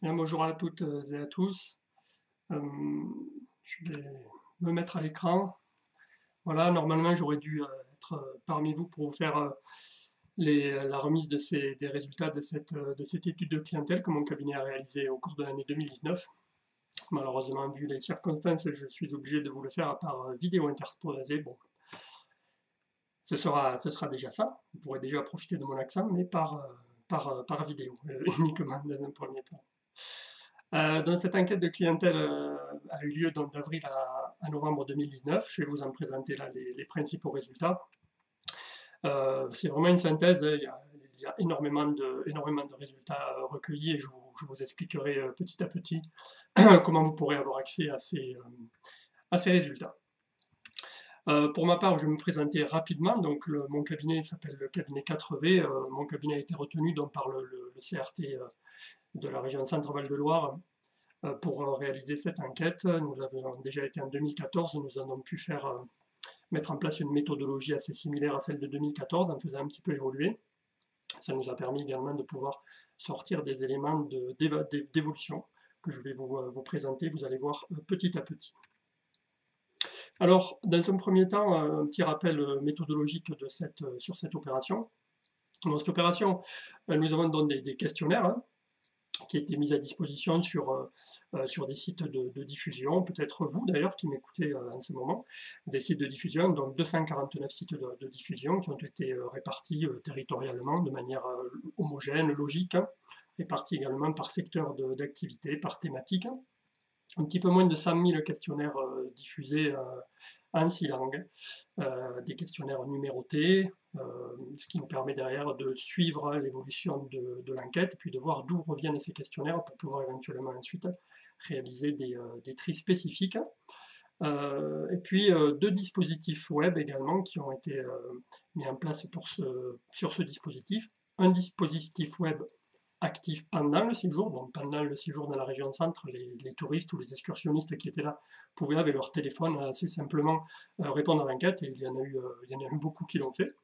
Bien, bonjour à toutes et à tous. Euh, je vais me mettre à l'écran. Voilà, normalement j'aurais dû être parmi vous pour vous faire la remise des résultats de cette étude de clientèle que mon cabinet a réalisée au cours de l'année 2019. Malheureusement, vu les circonstances, je suis obligé de vous le faire par vidéo interposée. Bon, ce sera déjà ça. Vous pourrez déjà profiter de mon accent, mais par vidéo, uniquement dans un premier temps. Donc cette enquête de clientèle a eu lieu d'avril à novembre 2019. Je vais vous en présenter là les principaux résultats. C'est vraiment une synthèse, il y a énormément de résultats recueillis et je vous expliquerai petit à petit comment vous pourrez avoir accès à ces résultats. Pour ma part, je vais me présenter rapidement. Donc, mon cabinet s'appelle le cabinet 4V. Mon cabinet a été retenu donc, par le CRT de la région Centre-Val de Loire pour réaliser cette enquête. Nous avons déjà été en 2014, nous avons pu mettre en place une méthodologie assez similaire à celle de 2014 en faisant un petit peu évoluer. Ça nous a permis également de pouvoir sortir des éléments d'évolution que je vais vous présenter, vous allez voir petit à petit. Alors, dans un premier temps, un petit rappel méthodologique sur cette opération. Dans cette opération, nous avons donné des questionnaires hein, qui étaient mis à disposition sur des sites de diffusion, peut-être vous d'ailleurs qui m'écoutez en ce moment, des sites de diffusion, donc 249 sites de diffusion qui ont été répartis territorialement de manière homogène, logique, hein, répartis également par secteur d'activité, par thématique. Un petit peu moins de 100 000 questionnaires diffusés en 6 langues, des questionnaires numérotés, ce qui nous permet derrière de suivre l'évolution de l'enquête et puis de voir d'où reviennent ces questionnaires pour pouvoir éventuellement ensuite réaliser des tris spécifiques. Et puis 2 dispositifs web également qui ont été mis en place sur ce dispositif. Un dispositif web actif pendant le séjour. Donc pendant le séjour dans la région centre, les touristes ou les excursionnistes qui étaient là pouvaient avec leur téléphone assez simplement répondre à l'enquête et il y en a eu beaucoup qui l'ont fait.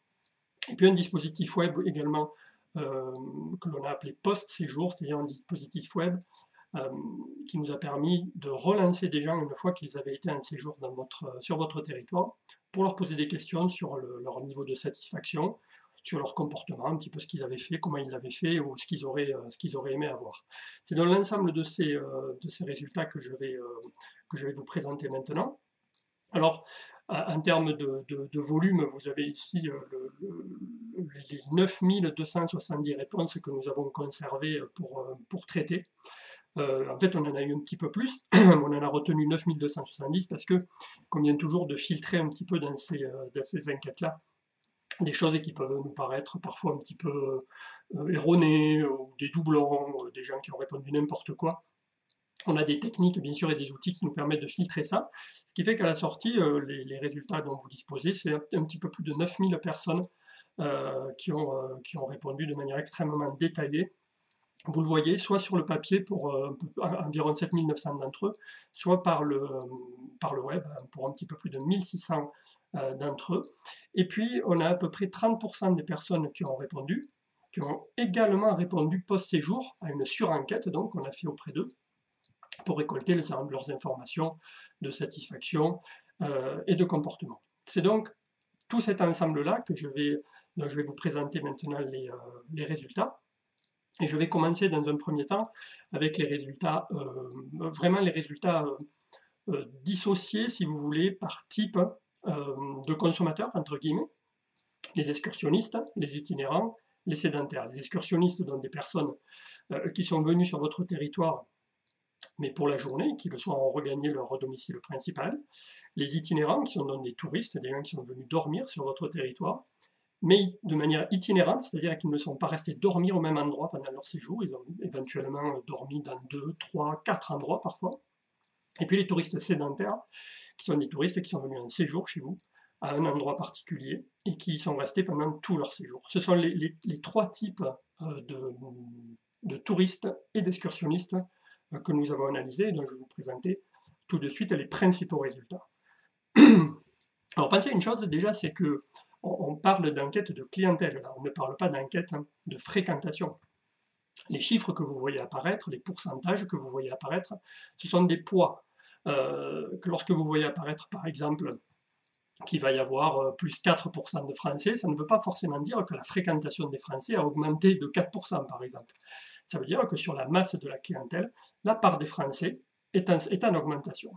Et puis un dispositif web également que l'on a appelé post-séjour, c'est-à-dire un dispositif web qui nous a permis de relancer des gens une fois qu'ils avaient été en séjour sur votre territoire pour leur poser des questions sur leur niveau de satisfaction, sur leur comportement, un petit peu ce qu'ils avaient fait, comment ils l'avaient fait ou ce qu'ils auraient aimé avoir. C'est dans l'ensemble de ces résultats que je vais vous présenter maintenant. Alors, en termes de volume, vous avez ici les 9270 réponses que nous avons conservées pour traiter. En fait, on en a eu un petit peu plus. On en a retenu 9270 parce que, qu'on vient toujours de filtrer un petit peu dans ces enquêtes-là, des choses qui peuvent nous paraître parfois un petit peu erronées, ou des doublons, des gens qui ont répondu n'importe quoi. On a des techniques, bien sûr, et des outils qui nous permettent de filtrer ça, ce qui fait qu'à la sortie, les résultats dont vous disposez, c'est un petit peu plus de 9000 personnes qui ont répondu de manière extrêmement détaillée. Vous le voyez, soit sur le papier pour environ 7900 d'entre eux, soit par le web pour un petit peu plus de 1600 d'entre eux. Et puis, on a à peu près 30% des personnes qui ont répondu, qui ont également répondu post-séjour à une surenquête, donc on a fait auprès d'eux, pour récolter leurs informations de satisfaction et de comportement. C'est donc tout cet ensemble-là dont je vais vous présenter maintenant les résultats. Et je vais commencer dans un premier temps avec les résultats, vraiment les résultats dissociés, si vous voulez, par type de consommateurs, entre guillemets. Les excursionnistes, les itinérants, les sédentaires. Les excursionnistes, donc des personnes qui sont venues sur votre territoire, mais pour la journée, qui le soir ont regagné leur domicile principal. Les itinérants, qui sont donc des touristes, des gens qui sont venus dormir sur votre territoire, mais de manière itinérante, c'est-à-dire qu'ils ne sont pas restés dormir au même endroit pendant leur séjour, ils ont éventuellement dormi dans 2, 3, 4 endroits parfois. Et puis les touristes sédentaires, qui sont des touristes qui sont venus en séjour chez vous, à un endroit particulier, et qui y sont restés pendant tout leur séjour. Ce sont les 3 types de touristes et d'excursionnistes que nous avons analysés, et dont je vais vous présenter tout de suite les principaux résultats. Alors pensez à une chose déjà, c'est que on parle d'enquête de clientèle, là. On ne parle pas d'enquête de fréquentation. Les chiffres que vous voyez apparaître, les pourcentages que vous voyez apparaître, ce sont des poids. Que lorsque vous voyez apparaître, par exemple, qu'il va y avoir plus 4% de Français, ça ne veut pas forcément dire que la fréquentation des Français a augmenté de 4%, par exemple. Ça veut dire que sur la masse de la clientèle, la part des Français est en augmentation.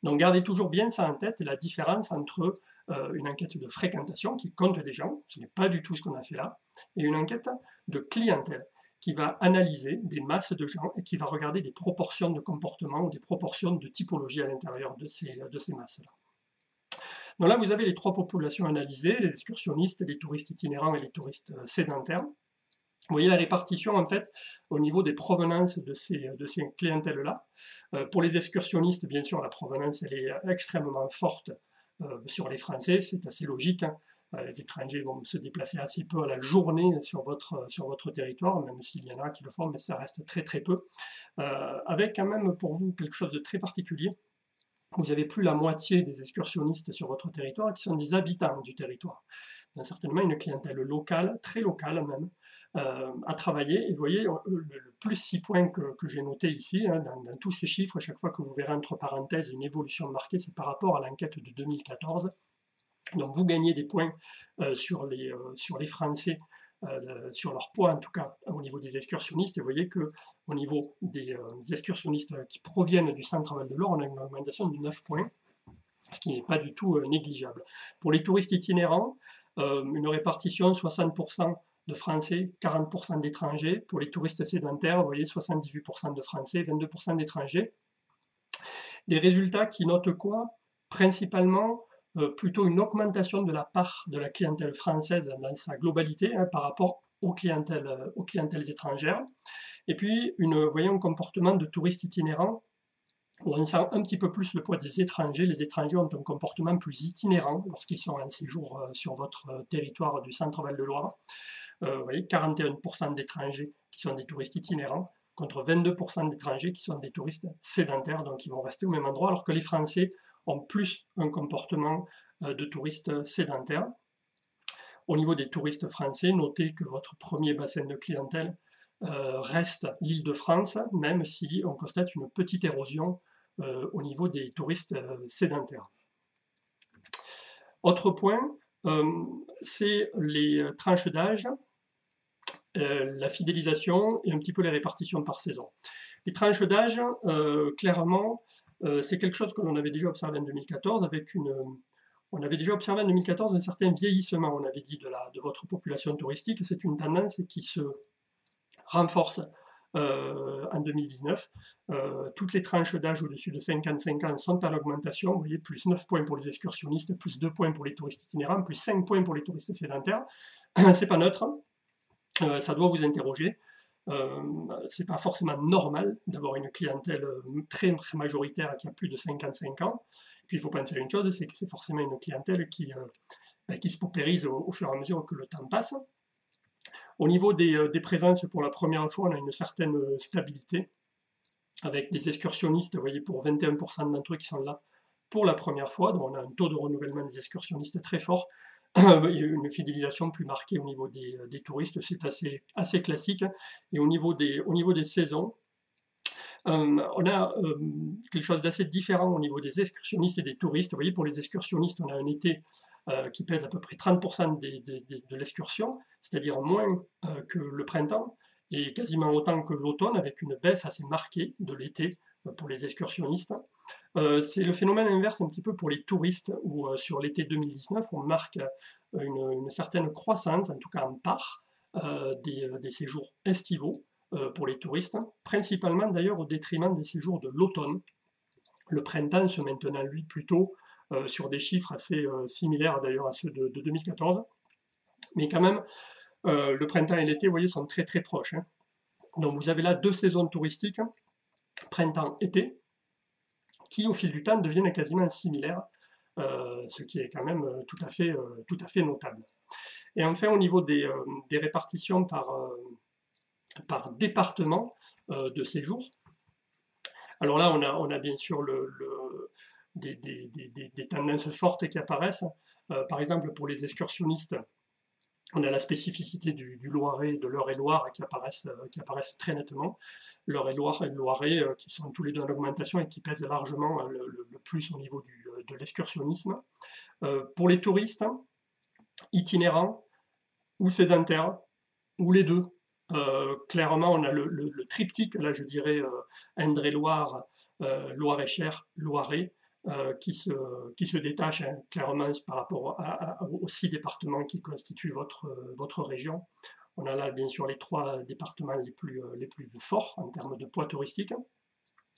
Donc gardez toujours bien ça en tête, la différence entre une enquête de fréquentation qui compte des gens, ce n'est pas du tout ce qu'on a fait là, et une enquête de clientèle qui va analyser des masses de gens et qui va regarder des proportions de comportement ou des proportions de typologie à l'intérieur de ces masses-là. Donc là, vous avez les trois populations analysées, les excursionnistes, les touristes itinérants et les touristes sédentaires. Vous voyez la répartition, en fait, au niveau des provenances de ces clientèles-là. Pour les excursionnistes, bien sûr, la provenance, elle est extrêmement forte sur les Français, c'est assez logique. Hein. Les étrangers vont se déplacer assez peu à la journée sur votre territoire, même s'il y en a qui le font, mais ça reste très très peu. Avec quand même pour vous quelque chose de très particulier, vous avez plus la moitié des excursionnistes sur votre territoire qui sont des habitants du territoire. Il y a certainement une clientèle locale, très locale même, à travailler. Et vous voyez, le plus 6 points que j'ai noté ici, hein, dans tous ces chiffres, chaque fois que vous verrez entre parenthèses une évolution marquée, c'est par rapport à l'enquête de 2014. Donc vous gagnez des points sur les Français, sur leur poids en tout cas au niveau des excursionnistes. Et vous voyez qu'au niveau des excursionnistes qui proviennent du centre Val-de-Loire, on a une augmentation de 9 points, ce qui n'est pas du tout négligeable. Pour les touristes itinérants, une répartition 60% de Français, 40% d'étrangers. Pour les touristes sédentaires, vous voyez 78% de Français, 22% d'étrangers. Des résultats qui notent quoi? Principalement plutôt une augmentation de la part de la clientèle française dans sa globalité hein, par rapport aux clientèles étrangères. Et puis, vous voyez un comportement de touristes itinérants où on sent un petit peu plus le poids des étrangers. Les étrangers ont un comportement plus itinérant lorsqu'ils sont en séjour sur votre territoire du centre Val-de-Loire. Vous voyez, 41% d'étrangers qui sont des touristes itinérants, contre 22% d'étrangers qui sont des touristes sédentaires, donc ils vont rester au même endroit, alors que les Français ont plus un comportement de touristes sédentaires. Au niveau des touristes français, notez que votre premier bassin de clientèle reste l'Île-de-France, même si on constate une petite érosion au niveau des touristes sédentaires. Autre point, c'est les tranches d'âge, la fidélisation et un petit peu les répartitions par saison. Les tranches d'âge, clairement, c'est quelque chose que l'on avait déjà observé en 2014 on avait déjà observé en 2014 un certain vieillissement, on avait dit, de votre population touristique. C'est une tendance qui se renforce en 2019. Toutes les tranches d'âge au-dessus de 55 ans sont en augmentation. Vous voyez, plus 9 points pour les excursionnistes, plus 2 points pour les touristes itinérants, plus 5 points pour les touristes sédentaires. C'est pas neutre. Ça doit vous interroger. C'est pas forcément normal d'avoir une clientèle très majoritaire qui a plus de 55 ans. Et puis il faut penser à une chose, c'est que c'est forcément une clientèle qui se paupérise au fur et à mesure que le temps passe. Au niveau des présences, pour la première fois, on a une certaine stabilité, avec des excursionnistes, vous voyez, pour 21% d'entre eux qui sont là pour la première fois, donc on a un taux de renouvellement des excursionnistes très fort, une fidélisation plus marquée au niveau des touristes, c'est assez classique. Et au niveau des saisons, on a quelque chose d'assez différent au niveau des excursionnistes et des touristes. Vous voyez, pour les excursionnistes, on a un été qui pèse à peu près 30% de l'excursion, c'est-à-dire moins que le printemps, et quasiment autant que l'automne, avec une baisse assez marquée de l'été pour les excursionnistes. C'est le phénomène inverse un petit peu pour les touristes, où sur l'été 2019, on marque une certaine croissance, en tout cas en part, des séjours estivaux pour les touristes, principalement d'ailleurs au détriment des séjours de l'automne. Le printemps se maintenant, lui, plutôt sur des chiffres assez similaires d'ailleurs à ceux de 2014. Mais quand même, le printemps et l'été, vous voyez, sont très très proches. Hein. Donc vous avez là 2 saisons touristiques, printemps-été, qui au fil du temps deviennent quasiment similaires, ce qui est quand même tout à fait notable. Et enfin, au niveau des répartitions par département de séjour, alors là, on a bien sûr des tendances fortes qui apparaissent. Par exemple, pour les excursionnistes, On a la spécificité du Loiret, de l'Eure-et-Loire qui apparaissent très nettement. L'Eure-et-Loire et le Loiret qui sont tous les deux en augmentation et qui pèsent largement le plus au niveau de l'excursionnisme. Pour les touristes, itinérants ou sédentaires, ou les deux. Clairement, on a le triptyque, là je dirais Indre-et-Loire, Loir-et-Cher, Loiret, qui se détache hein, clairement par rapport aux 6 départements qui constituent votre région. On a là bien sûr les 3 départements les plus forts en termes de poids touristique.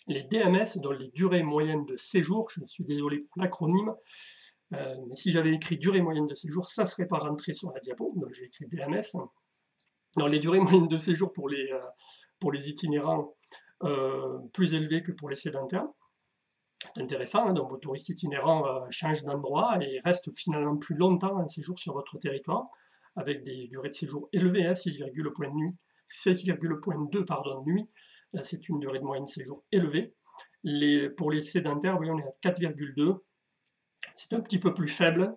Les DMS, dont les durées moyennes de séjour, je suis désolé pour l'acronyme, mais si j'avais écrit durée moyenne de séjour, ça ne serait pas rentré sur la diapo, donc j'ai écrit DMS. Alors, les durées moyennes de séjour pour les itinérants plus élevées que pour les sédentaires. C'est intéressant, hein, donc vos touristes itinérants changent d'endroit et restent finalement plus longtemps en séjour sur votre territoire, avec des durées de séjour élevées, hein, 16,2 nuits, c'est une durée de moyenne de séjour élevée. Pour les sédentaires, voyez, on est à 4,2, c'est un petit peu plus faible,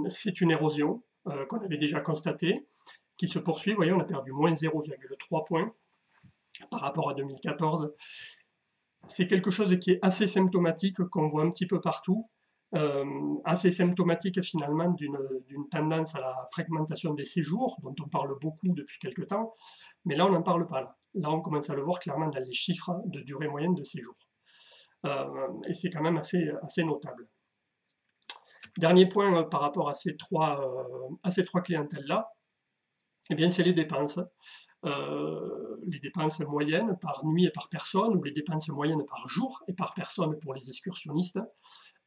c'est une érosion qu'on avait déjà constatée, qui se poursuit. Vous voyez, on a perdu moins 0,3 points par rapport à 2014. C'est quelque chose qui est assez symptomatique, qu'on voit un petit peu partout, assez symptomatique finalement d'une tendance à la fragmentation des séjours, dont on parle beaucoup depuis quelques temps, mais là on n'en parle pas. Là on commence à le voir clairement dans les chiffres de durée moyenne de séjour. Et c'est quand même assez notable. Dernier point par rapport à ces trois clientèles-là, eh bien, c'est les dépenses. Les dépenses moyennes par nuit et par personne, ou les dépenses moyennes par jour et par personne pour les excursionnistes.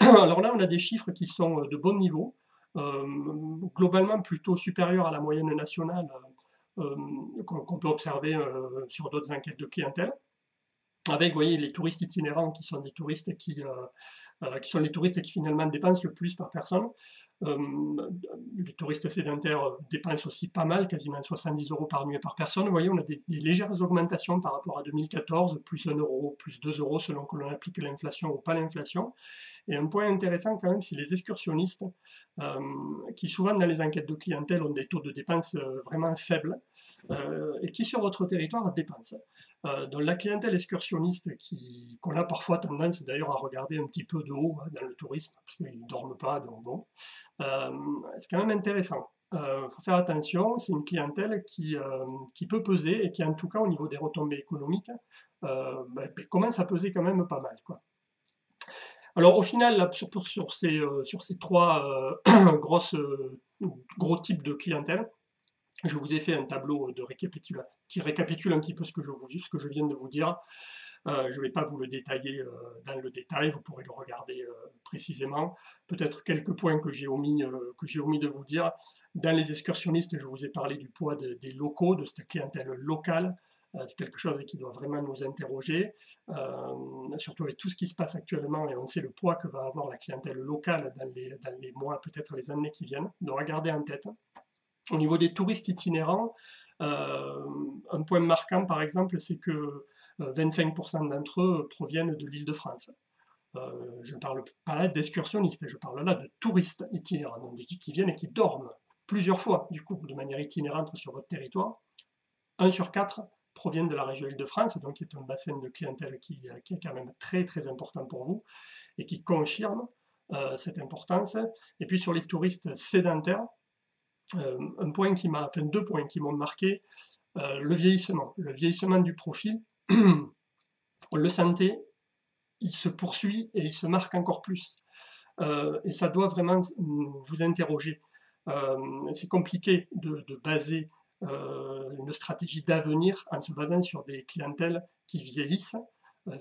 Alors là, on a des chiffres qui sont de bon niveau, globalement plutôt supérieurs à la moyenne nationale qu'on peut observer sur d'autres enquêtes de clientèle. Avec, vous voyez, les touristes itinérants qui sont des touristes qui sont les touristes qui finalement dépensent le plus par personne. Les touristes sédentaires dépensent aussi pas mal, quasiment 70 € par nuit et par personne. Vous voyez, on a des légères augmentations par rapport à 2014, plus 1 euro, plus 2 euros selon que l'on applique l'inflation ou pas l'inflation. Et un point intéressant quand même, c'est les excursionnistes, qui souvent dans les enquêtes de clientèle ont des taux de dépenses vraiment faibles, et qui sur votre territoire dépensent. Donc la clientèle excursionniste qu'on a parfois tendance d'ailleurs à regarder un petit peu de haut hein, dans le tourisme, parce qu'ils ne dorment pas, donc bon, c'est quand même intéressant. Il faut faire attention, c'est une clientèle qui peut peser et qui en tout cas au niveau des retombées économiques commence à peser quand même pas mal, quoi. Alors au final, là, sur ces 3 gros types de clientèle, je vous ai fait un tableau qui récapitule un petit peu ce que je viens de vous dire. Je ne vais pas vous le détailler dans le détail, vous pourrez le regarder précisément. Peut-être quelques points que j'ai omis de vous dire. Dans les excursionnistes, je vous ai parlé du poids des locaux, de cette clientèle locale. C'est quelque chose qui doit vraiment nous interroger, surtout avec tout ce qui se passe actuellement, et on sait le poids que va avoir la clientèle locale dans les mois, peut-être les années qui viennent. Donc à garder en tête. Au niveau des touristes itinérants, un point marquant par exemple, c'est que 25% d'entre eux proviennent de l'Île-de-France. Je ne parle pas là d'excursionnistes, je parle là de touristes itinérants, donc qui viennent et qui dorment plusieurs fois, du coup, de manière itinérante sur votre territoire. 1 sur 4 proviennent de la région Île-de-France, donc qui est un bassin de clientèle qui est quand même très très important pour vous, et qui confirme cette importance. Et puis sur les touristes sédentaires, deux points qui m'ont marqué, le vieillissement du profil, on le sentait, il se poursuit et il se marque encore plus. Et ça doit vraiment vous interroger. C'est compliqué de baser une stratégie d'avenir en se basant sur des clientèles qui vieillissent.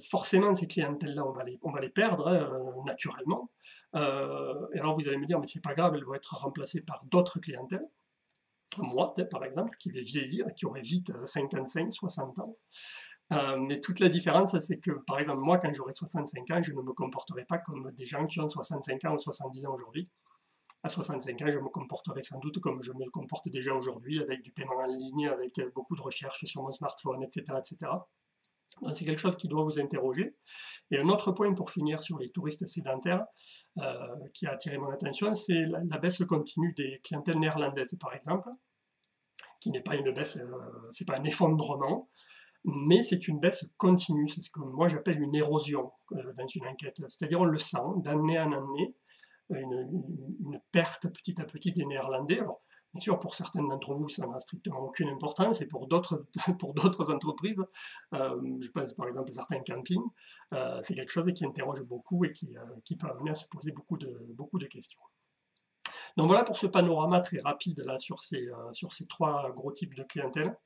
Forcément, ces clientèles-là, on va les perdre naturellement. Et alors vous allez me dire, mais c'est pas grave, elles vont être remplacées par d'autres clientèles. Moi, par exemple, qui vais vieillir, qui aurait vite 55, 60 ans. Mais toute la différence, c'est que, par exemple, moi, quand j'aurai 65 ans, je ne me comporterai pas comme des gens qui ont 65 ans ou 70 ans aujourd'hui. À 65 ans, je me comporterai sans doute comme je me comporte déjà aujourd'hui, avec du paiement en ligne, avec beaucoup de recherches sur mon smartphone, etc., etc. Donc c'est quelque chose qui doit vous interroger. Et un autre point pour finir sur les touristes sédentaires qui a attiré mon attention, c'est la baisse continue des clientèles néerlandaises, par exemple, qui n'est pas une baisse, c'est pas un effondrement, mais c'est une baisse continue. C'est ce que moi j'appelle une érosion dans une enquête. C'est-à-dire on le sent d'année en année, une perte petit à petit des Néerlandais. Alors, bien sûr, pour certains d'entre vous, ça n'a strictement aucune importance, et pour d'autres entreprises, je pense par exemple à certains campings, c'est quelque chose qui interroge beaucoup et qui peut amener à se poser beaucoup de questions. Donc voilà pour ce panorama très rapide là, sur ces trois gros types de clientèle.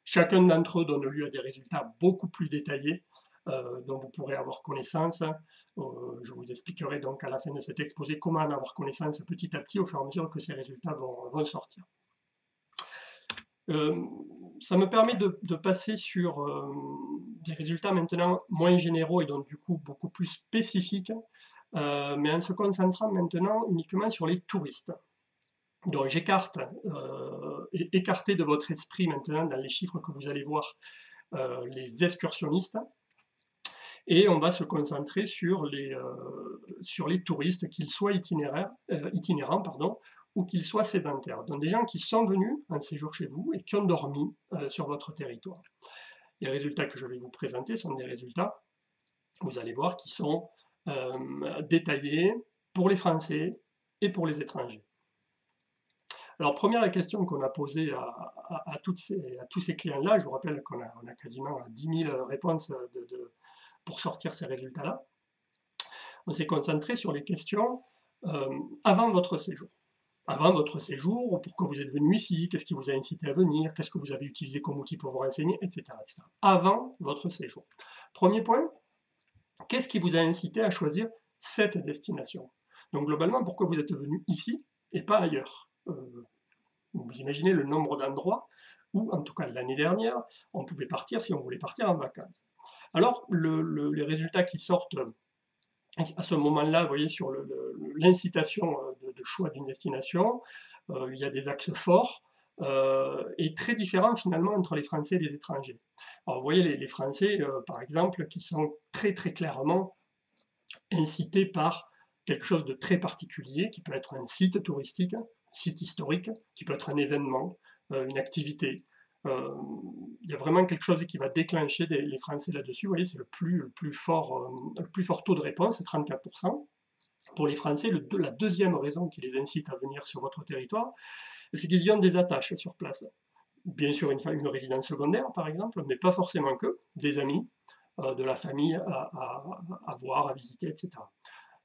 Chacun d'entre eux donne lieu à des résultats beaucoup plus détaillés dont vous pourrez avoir connaissance. Je vous expliquerai donc à la fin de cet exposé comment en avoir connaissance petit à petit au fur et à mesure que ces résultats vont sortir. Ça me permet de passer sur des résultats maintenant moins généraux et donc du coup beaucoup plus spécifiques, mais en se concentrant maintenant uniquement sur les touristes. Donc j'écarte, écartez de votre esprit maintenant dans les chiffres que vous allez voir les excursionnistes, et on va se concentrer sur les touristes, qu'ils soient itinérants pardon, ou qu'ils soient sédentaires. Donc des gens qui sont venus en séjour chez vous et qui ont dormi sur votre territoire. Les résultats que je vais vous présenter sont des résultats, vous allez voir, qui sont détaillés pour les Français et pour les étrangers. Alors, première question qu'on a posée à tous ces clients-là, je vous rappelle qu'on a quasiment 10 000 réponses pour sortir ces résultats-là. On s'est concentré sur les questions avant votre séjour. Avant votre séjour, pourquoi vous êtes venu ici, qu'est-ce qui vous a incité à venir, qu'est-ce que vous avez utilisé comme outil pour vous renseigner, etc., etc. Avant votre séjour. Premier point, qu'est-ce qui vous a incité à choisir cette destination? Donc globalement, pourquoi vous êtes venu ici et pas ailleurs? Vous imaginez le nombre d'endroits où, en tout cas l'année dernière, on pouvait partir si on voulait partir en vacances. Alors, les résultats qui sortent à ce moment-là, vous voyez, sur l'incitation de choix d'une destination, il y a des axes forts et très différents finalement entre les Français et les étrangers. Alors, vous voyez les Français, par exemple, qui sont très très clairement incités par quelque chose de très particulier, qui peut être un site touristique, un site historique, qui peut être un événement, une activité. Il y a vraiment quelque chose qui va déclencher les Français là-dessus. Vous voyez, c'est le plus fort taux de réponse, c'est 34%. Pour les Français, la deuxième raison qui les incite à venir sur votre territoire, c'est qu'ils y ont des attaches sur place. Bien sûr, une résidence secondaire, par exemple, mais pas forcément que, des amis, de la famille à voir, à visiter, etc.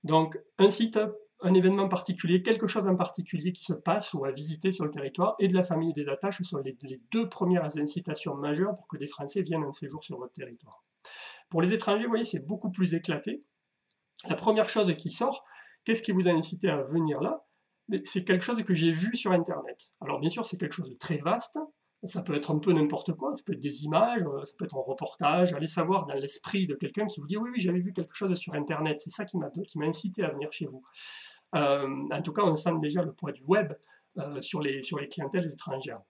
Donc, un site, un événement particulier, quelque chose en particulier qui se passe ou à visiter sur le territoire, et de la famille et des attaches sont les deux premières incitations majeures pour que des Français viennent en séjour sur votre territoire. Pour les étrangers, vous voyez, c'est beaucoup plus éclaté. La première chose qui sort, qu'est-ce qui vous a incité à venir là? C'est quelque chose que j'ai vu sur Internet. Alors bien sûr, c'est quelque chose de très vaste, ça peut être un peu n'importe quoi, ça peut être des images, ça peut être un reportage, allez savoir dans l'esprit de quelqu'un qui vous dit oui, j'avais vu quelque chose sur Internet, c'est ça qui m'a incité à venir chez vous. En tout cas, on sent déjà le poids du web sur les clientèles étrangères.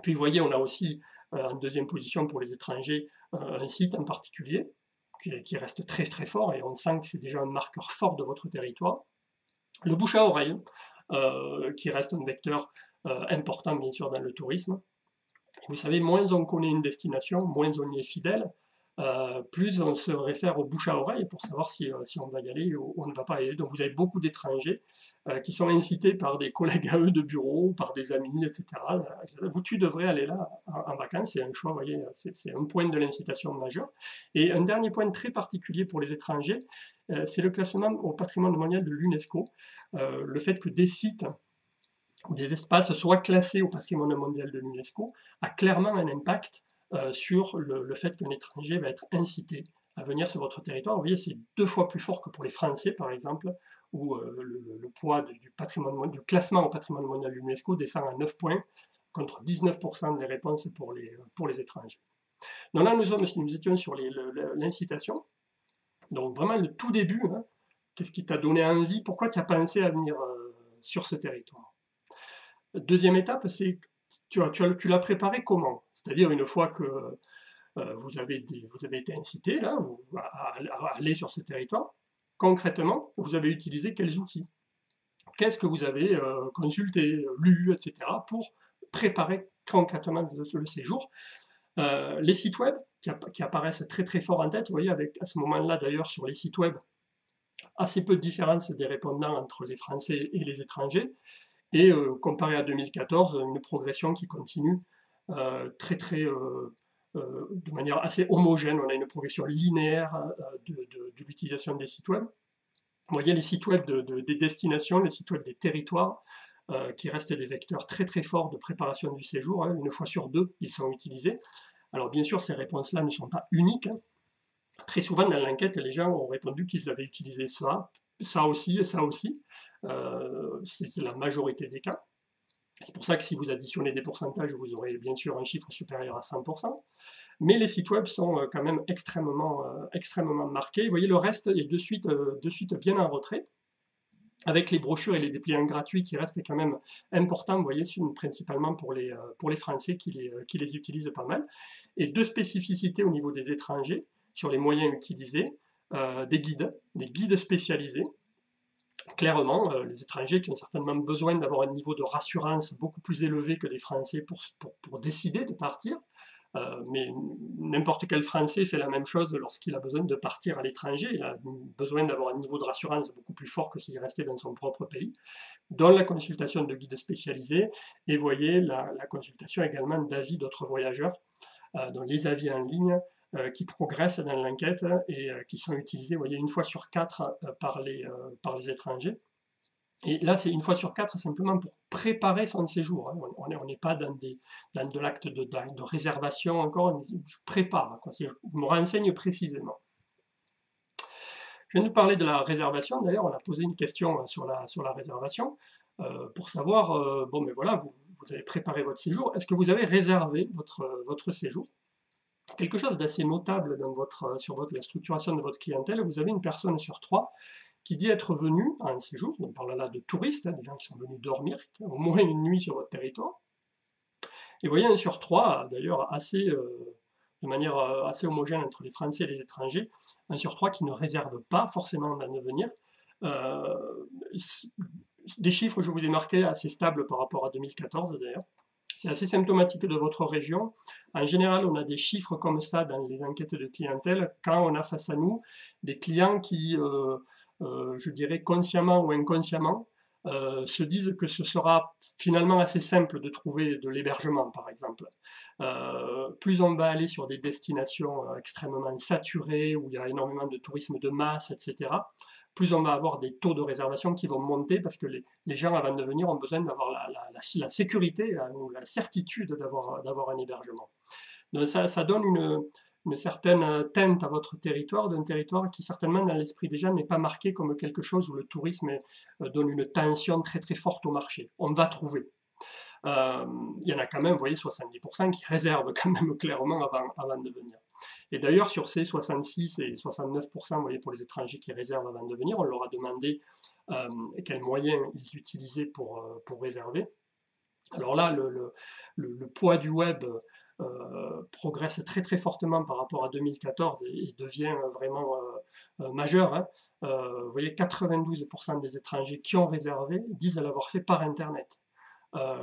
Puis vous voyez, on a aussi en deuxième position pour les étrangers un site en particulier qui reste très très fort et on sent que c'est déjà un marqueur fort de votre territoire. Le bouche à oreille, qui reste un vecteur important bien sûr dans le tourisme. Vous savez, moins on connaît une destination, moins on y est fidèle, plus on se réfère au bouche à oreille pour savoir si on va y aller ou on ne va pas y aller. Donc vous avez beaucoup d'étrangers qui sont incités par des collègues à eux de bureau, par des amis, etc. Tu devrais aller là en vacances, c'est un choix, vous voyez, c'est un point de l'incitation majeure. Et un dernier point très particulier pour les étrangers, c'est le classement au patrimoine mondial de l'UNESCO. Le fait que des sites ou des espaces soient classés au patrimoine mondial de l'UNESCO a clairement un impact sur le fait qu'un étranger va être incité à venir sur votre territoire. Vous voyez, c'est 2 fois plus fort que pour les Français, par exemple, où le poids du classement au patrimoine mondial de l'UNESCO descend à 9 points, contre 19% des réponses pour les étrangers. Donc là, nous étions sur l'incitation. Donc vraiment le tout début, hein, qu'est-ce qui t'a donné envie, pourquoi tu as pensé à venir sur ce territoire? Deuxième étape, c'est tu l'as préparé comment? C'est-à-dire une fois que vous avez été incité là, à aller sur ce territoire. Concrètement, vous avez utilisé quels outils? Qu'est-ce que vous avez consulté, lu, etc. pour préparer concrètement le séjour? Les sites web qui apparaissent très très fort en tête, vous voyez, avec à ce moment-là d'ailleurs sur les sites web, assez peu de différence des répondants entre les Français et les étrangers, et comparé à 2014, une progression qui continue de manière assez homogène. On a une progression linéaire de l'utilisation des sites web. Vous voyez les sites web des destinations, les sites web des territoires, qui restent des vecteurs très très forts de préparation du séjour. Hein. Une fois sur deux, ils sont utilisés. Alors bien sûr, ces réponses-là ne sont pas uniques. Hein. Très souvent dans l'enquête, les gens ont répondu qu'ils avaient utilisé ça, ça aussi et ça aussi. C'est la majorité des cas. C'est pour ça que si vous additionnez des pourcentages, vous aurez bien sûr un chiffre supérieur à 100%. Mais les sites web sont quand même extrêmement marqués. Vous voyez, le reste est de suite bien en retrait, avec les brochures et les dépliants gratuits qui restent quand même importants, vous voyez, principalement pour les Français qui les utilisent pas mal. Et deux spécificités au niveau des étrangers, sur les moyens utilisés, des guides spécialisés. Clairement, les étrangers qui ont certainement besoin d'avoir un niveau de rassurance beaucoup plus élevé que les Français pour décider de partir, mais n'importe quel Français fait la même chose lorsqu'il a besoin de partir à l'étranger. Il a besoin d'avoir un niveau de rassurance beaucoup plus fort que s'il restait dans son propre pays. Dans la consultation de guides spécialisés, et voyez la consultation également d'avis d'autres voyageurs, dans les avis en ligne qui progressent dans l'enquête et qui sont utilisés, vous voyez, une fois sur 4 par les étrangers. Et là, c'est une fois sur 4 simplement pour préparer son séjour. Hein. On n'est pas dans de l'acte de réservation encore, je prépare, quoi. Je me renseigne précisément. Je viens de parler de la réservation, d'ailleurs, on a posé une question sur la réservation, pour savoir, bon, mais voilà, vous avez préparé votre séjour, est-ce que vous avez réservé votre séjour? Quelque chose d'assez notable sur la structuration de votre clientèle, vous avez une personne sur 3 qui dit être venue à un séjour, on parle là de touristes, hein, des gens qui sont venus dormir, au moins une nuit sur votre territoire. Et vous voyez, 1 sur 3, d'ailleurs de manière assez homogène entre les Français et les étrangers, 1 sur 3 qui ne réserve pas forcément avant de venir. Des chiffres, je vous ai marqués, assez stables par rapport à 2014 d'ailleurs. C'est assez symptomatique de votre région. En général, on a des chiffres comme ça dans les enquêtes de clientèle quand on a face à nous des clients qui, je dirais consciemment ou inconsciemment, se disent que ce sera finalement assez simple de trouver de l'hébergement, par exemple. Plus on va aller sur des destinations extrêmement saturées, où il y a énormément de tourisme de masse, etc., plus on va avoir des taux de réservation qui vont monter parce que les gens, avant de venir, ont besoin d'avoir la sécurité ou la certitude d'avoir un hébergement. Donc ça donne une certaine teinte à votre territoire, d'un territoire qui certainement dans l'esprit des gens n'est pas marqué comme quelque chose où le tourisme donne une tension très très forte au marché. On va trouver. Il y en a quand même, vous voyez, 70% qui réservent quand même clairement avant de venir. Et d'ailleurs, sur ces 66 et 69%, vous voyez, pour les étrangers qui réservent avant de venir, on leur a demandé quels moyens ils utilisaient pour réserver. Alors là, le poids du web progresse très très fortement par rapport à 2014 et devient vraiment majeur. Hein. Vous voyez, 92% des étrangers qui ont réservé disent l'avoir fait par Internet.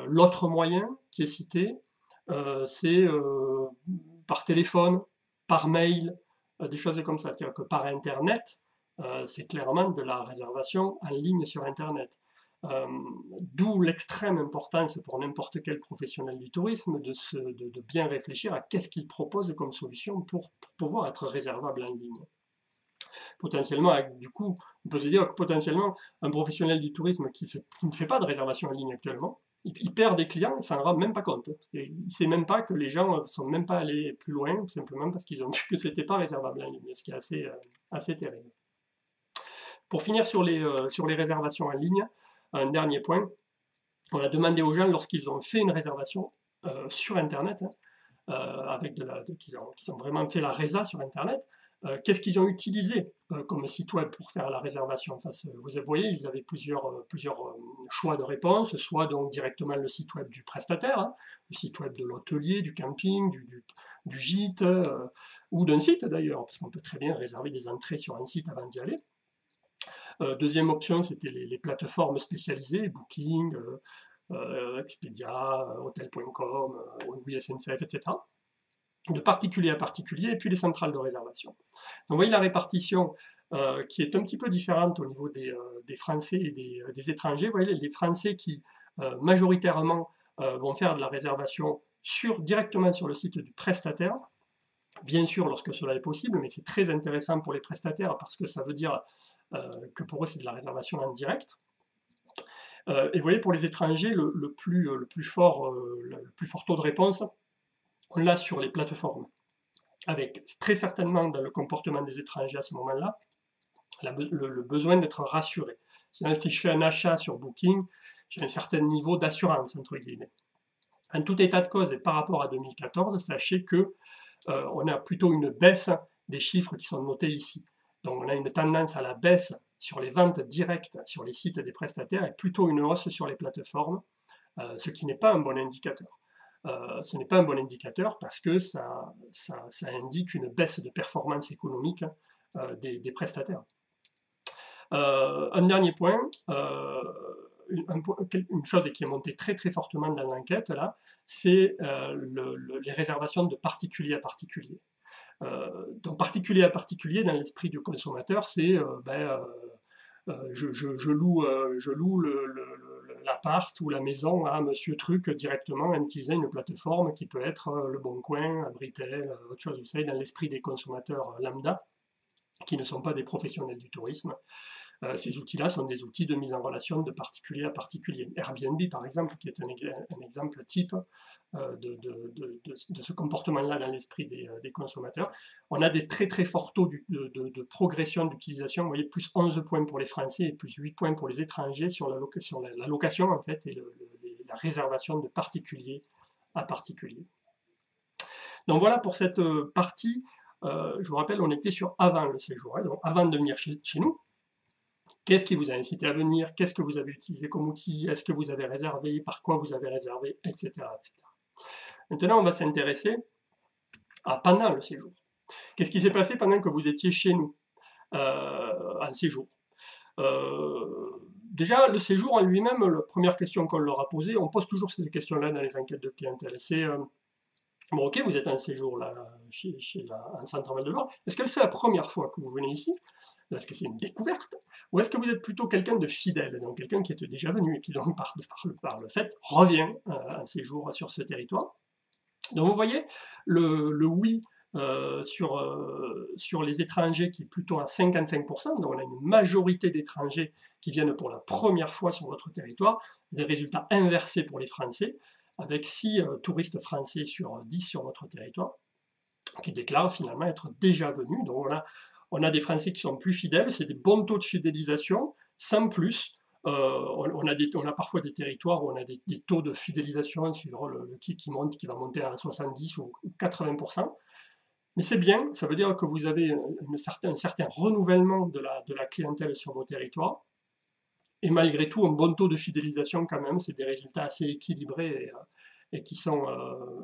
L'autre moyen qui est cité, c'est par téléphone, par mail, des choses comme ça. C'est-à-dire que par Internet, c'est clairement de la réservation en ligne sur Internet. D'où l'extrême importance pour n'importe quel professionnel du tourisme de bien réfléchir à qu'est-ce qu'il propose comme solution pour pouvoir être réservable en ligne. Potentiellement, du coup, on peut se dire que potentiellement, un professionnel du tourisme qui ne fait pas de réservation en ligne actuellement, il perd des clients, il s'en rend même pas compte. Il ne sait même pas que les gens ne sont même pas allés plus loin, simplement parce qu'ils ont vu que ce n'était pas réservable en ligne, ce qui est assez terrible. Pour finir sur les réservations en ligne, un dernier point, on a demandé aux gens lorsqu'ils ont fait une réservation sur Internet, qu'ils ont vraiment fait la résa sur Internet, Qu'est-ce qu'ils ont utilisé comme site web pour faire la réservation? Enfin, vous voyez, ils avaient plusieurs choix de réponse, soit donc directement le site web du prestataire, hein, le site web de l'hôtelier, du camping, du gîte, ou d'un site d'ailleurs, parce qu'on peut très bien réserver des entrées sur un site avant d'y aller. Deuxième option, c'était les plateformes spécialisées, Booking, Expedia, Hotel.com, oui, SNCF, etc. De particulier à particulier, et puis les centrales de réservation. Donc vous voyez la répartition qui est un petit peu différente au niveau des Français et des étrangers. Vous voyez les Français qui majoritairement vont faire de la réservation directement sur le site du prestataire, bien sûr lorsque cela est possible, mais c'est très intéressant pour les prestataires parce que ça veut dire que pour eux c'est de la réservation en direct. Et vous voyez pour les étrangers, le plus fort taux de réponse, on l'a sur les plateformes, avec très certainement dans le comportement des étrangers à ce moment-là, le besoin d'être rassuré. Si je fais un achat sur Booking, j'ai un certain niveau d'assurance, entre guillemets. En tout état de cause, et par rapport à 2014, sachez que on a plutôt une baisse des chiffres qui sont notés ici. Donc on a une tendance à la baisse sur les ventes directes sur les sites des prestataires et plutôt une hausse sur les plateformes, ce qui n'est pas un bon indicateur. Ce n'est pas un bon indicateur parce que ça indique une baisse de performance économique des prestataires. Un dernier point, une chose qui est montée très très fortement dans l'enquête là, c'est les réservations de particulier à particulier. Donc particulier à particulier dans l'esprit du consommateur, c'est je loue l'appart ou la maison à Monsieur Truc directement en utilisant une plateforme qui peut être Le Bon Coin, Britel, autre chose, vous savez, dans l'esprit des consommateurs lambda, qui ne sont pas des professionnels du tourisme. Ces outils-là sont des outils de mise en relation de particulier à particulier. Airbnb, par exemple, qui est un exemple type de ce comportement-là dans l'esprit des consommateurs. On a des très très forts taux de progression d'utilisation. Vous voyez, plus 11 points pour les Français et plus 8 points pour les étrangers sur la location en fait, et la réservation de particulier à particulier. Donc voilà pour cette partie. Je vous rappelle, on était sur avant le séjour, hein, donc avant de venir chez nous. Qu'est-ce qui vous a incité à venir? Qu'est-ce que vous avez utilisé comme outil? Est-ce que vous avez réservé? Par quoi vous avez réservé? Etc. etc. Maintenant, on va s'intéresser à pendant le séjour. Qu'est-ce qui s'est passé pendant que vous étiez chez nous en séjour? Déjà, le séjour en lui-même, la première question qu'on leur a posée, on pose toujours ces questions-là dans les enquêtes de clientèle, c'est bon, ok, vous êtes en séjour là, en Centre-Val de Loire. Est-ce que c'est la première fois que vous venez ici? Est-ce que c'est une découverte? Ou est-ce que vous êtes plutôt quelqu'un de fidèle, donc quelqu'un qui était déjà venu et qui donc par le fait revient en séjour sur ce territoire? Donc vous voyez, le oui sur les étrangers qui est plutôt à 55%, donc on a une majorité d'étrangers qui viennent pour la première fois sur votre territoire, des résultats inversés pour les Français, avec 6 touristes français sur 10 sur votre territoire, qui déclarent finalement être déjà venus. Donc on a des Français qui sont plus fidèles, c'est des bons taux de fidélisation, sans plus. On a parfois des territoires où on a des taux de fidélisation sur qui va monter à 70 ou 80%. Mais c'est bien, ça veut dire que vous avez un certain renouvellement de la clientèle sur vos territoires. Et malgré tout, un bon taux de fidélisation quand même, c'est des résultats assez équilibrés et qui sont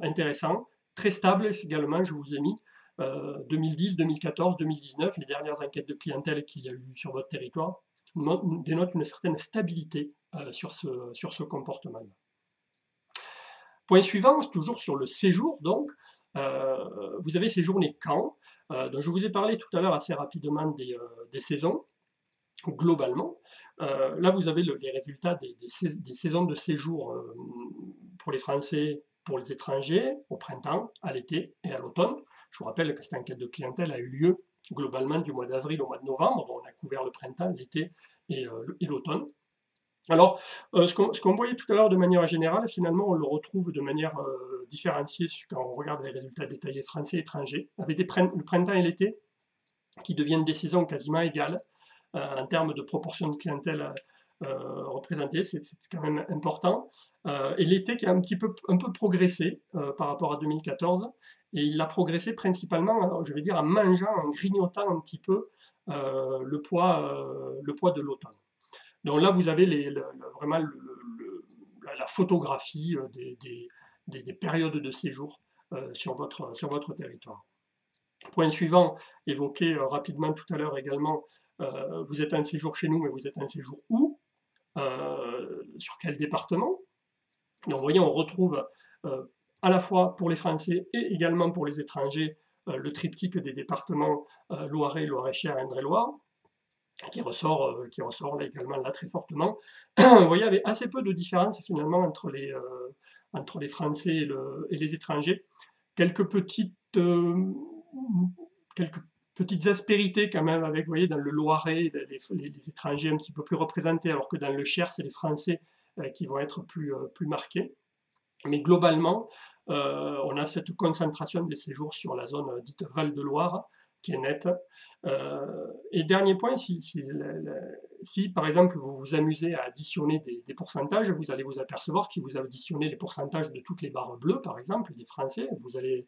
intéressants. Très stables également, je vous ai mis 2010, 2014, 2019, les dernières enquêtes de clientèle qu'il y a eu sur votre territoire dénotent une certaine stabilité sur ce comportement-là. Point suivant, toujours sur le séjour, donc, vous avez séjourné quand? Donc je vous ai parlé tout à l'heure assez rapidement des saisons. Globalement, là vous avez les résultats des saisons de séjour pour les Français, pour les étrangers, au printemps, à l'été et à l'automne. Je vous rappelle que cette enquête de clientèle a eu lieu globalement du mois d'avril au mois de novembre. Bon, on a couvert le printemps, l'été et l'automne. Alors, ce qu'on voyait tout à l'heure de manière générale, finalement, on le retrouve de manière différenciée quand on regarde les résultats détaillés français-étrangers, avec le printemps et l'été qui deviennent des saisons quasiment égales en termes de proportion de clientèle représentée, c'est quand même important. Et l'été qui a un peu progressé par rapport à 2014, et il a progressé principalement, je vais dire, en mangeant, en grignotant un petit peu le poids de l'automne. Donc là, vous avez vraiment la photographie des périodes de séjour sur votre territoire. Point suivant, évoqué rapidement tout à l'heure également, vous êtes un séjour chez nous, mais vous êtes un séjour où? Sur quel département? Donc vous voyez, on retrouve à la fois pour les Français et également pour les étrangers le triptyque des départements Loiret, Loir-et-Cher, Indre-et-Loire, qui ressort là également là très fortement. Vous voyez, il y avait assez peu de différence finalement entre les Français et les étrangers. Quelques petites aspérités quand même avec, vous voyez, dans le Loiret, les étrangers un petit peu plus représentés, alors que dans le Cher, c'est les Français qui vont être plus marqués. Mais globalement, on a cette concentration des séjours sur la zone dite Val-de-Loire, qui est nette. Et dernier point, si par exemple vous vous amusez à additionner des pourcentages, vous allez vous apercevoir que vous additionnez les pourcentages de toutes les barres bleues, par exemple, des Français, vous allez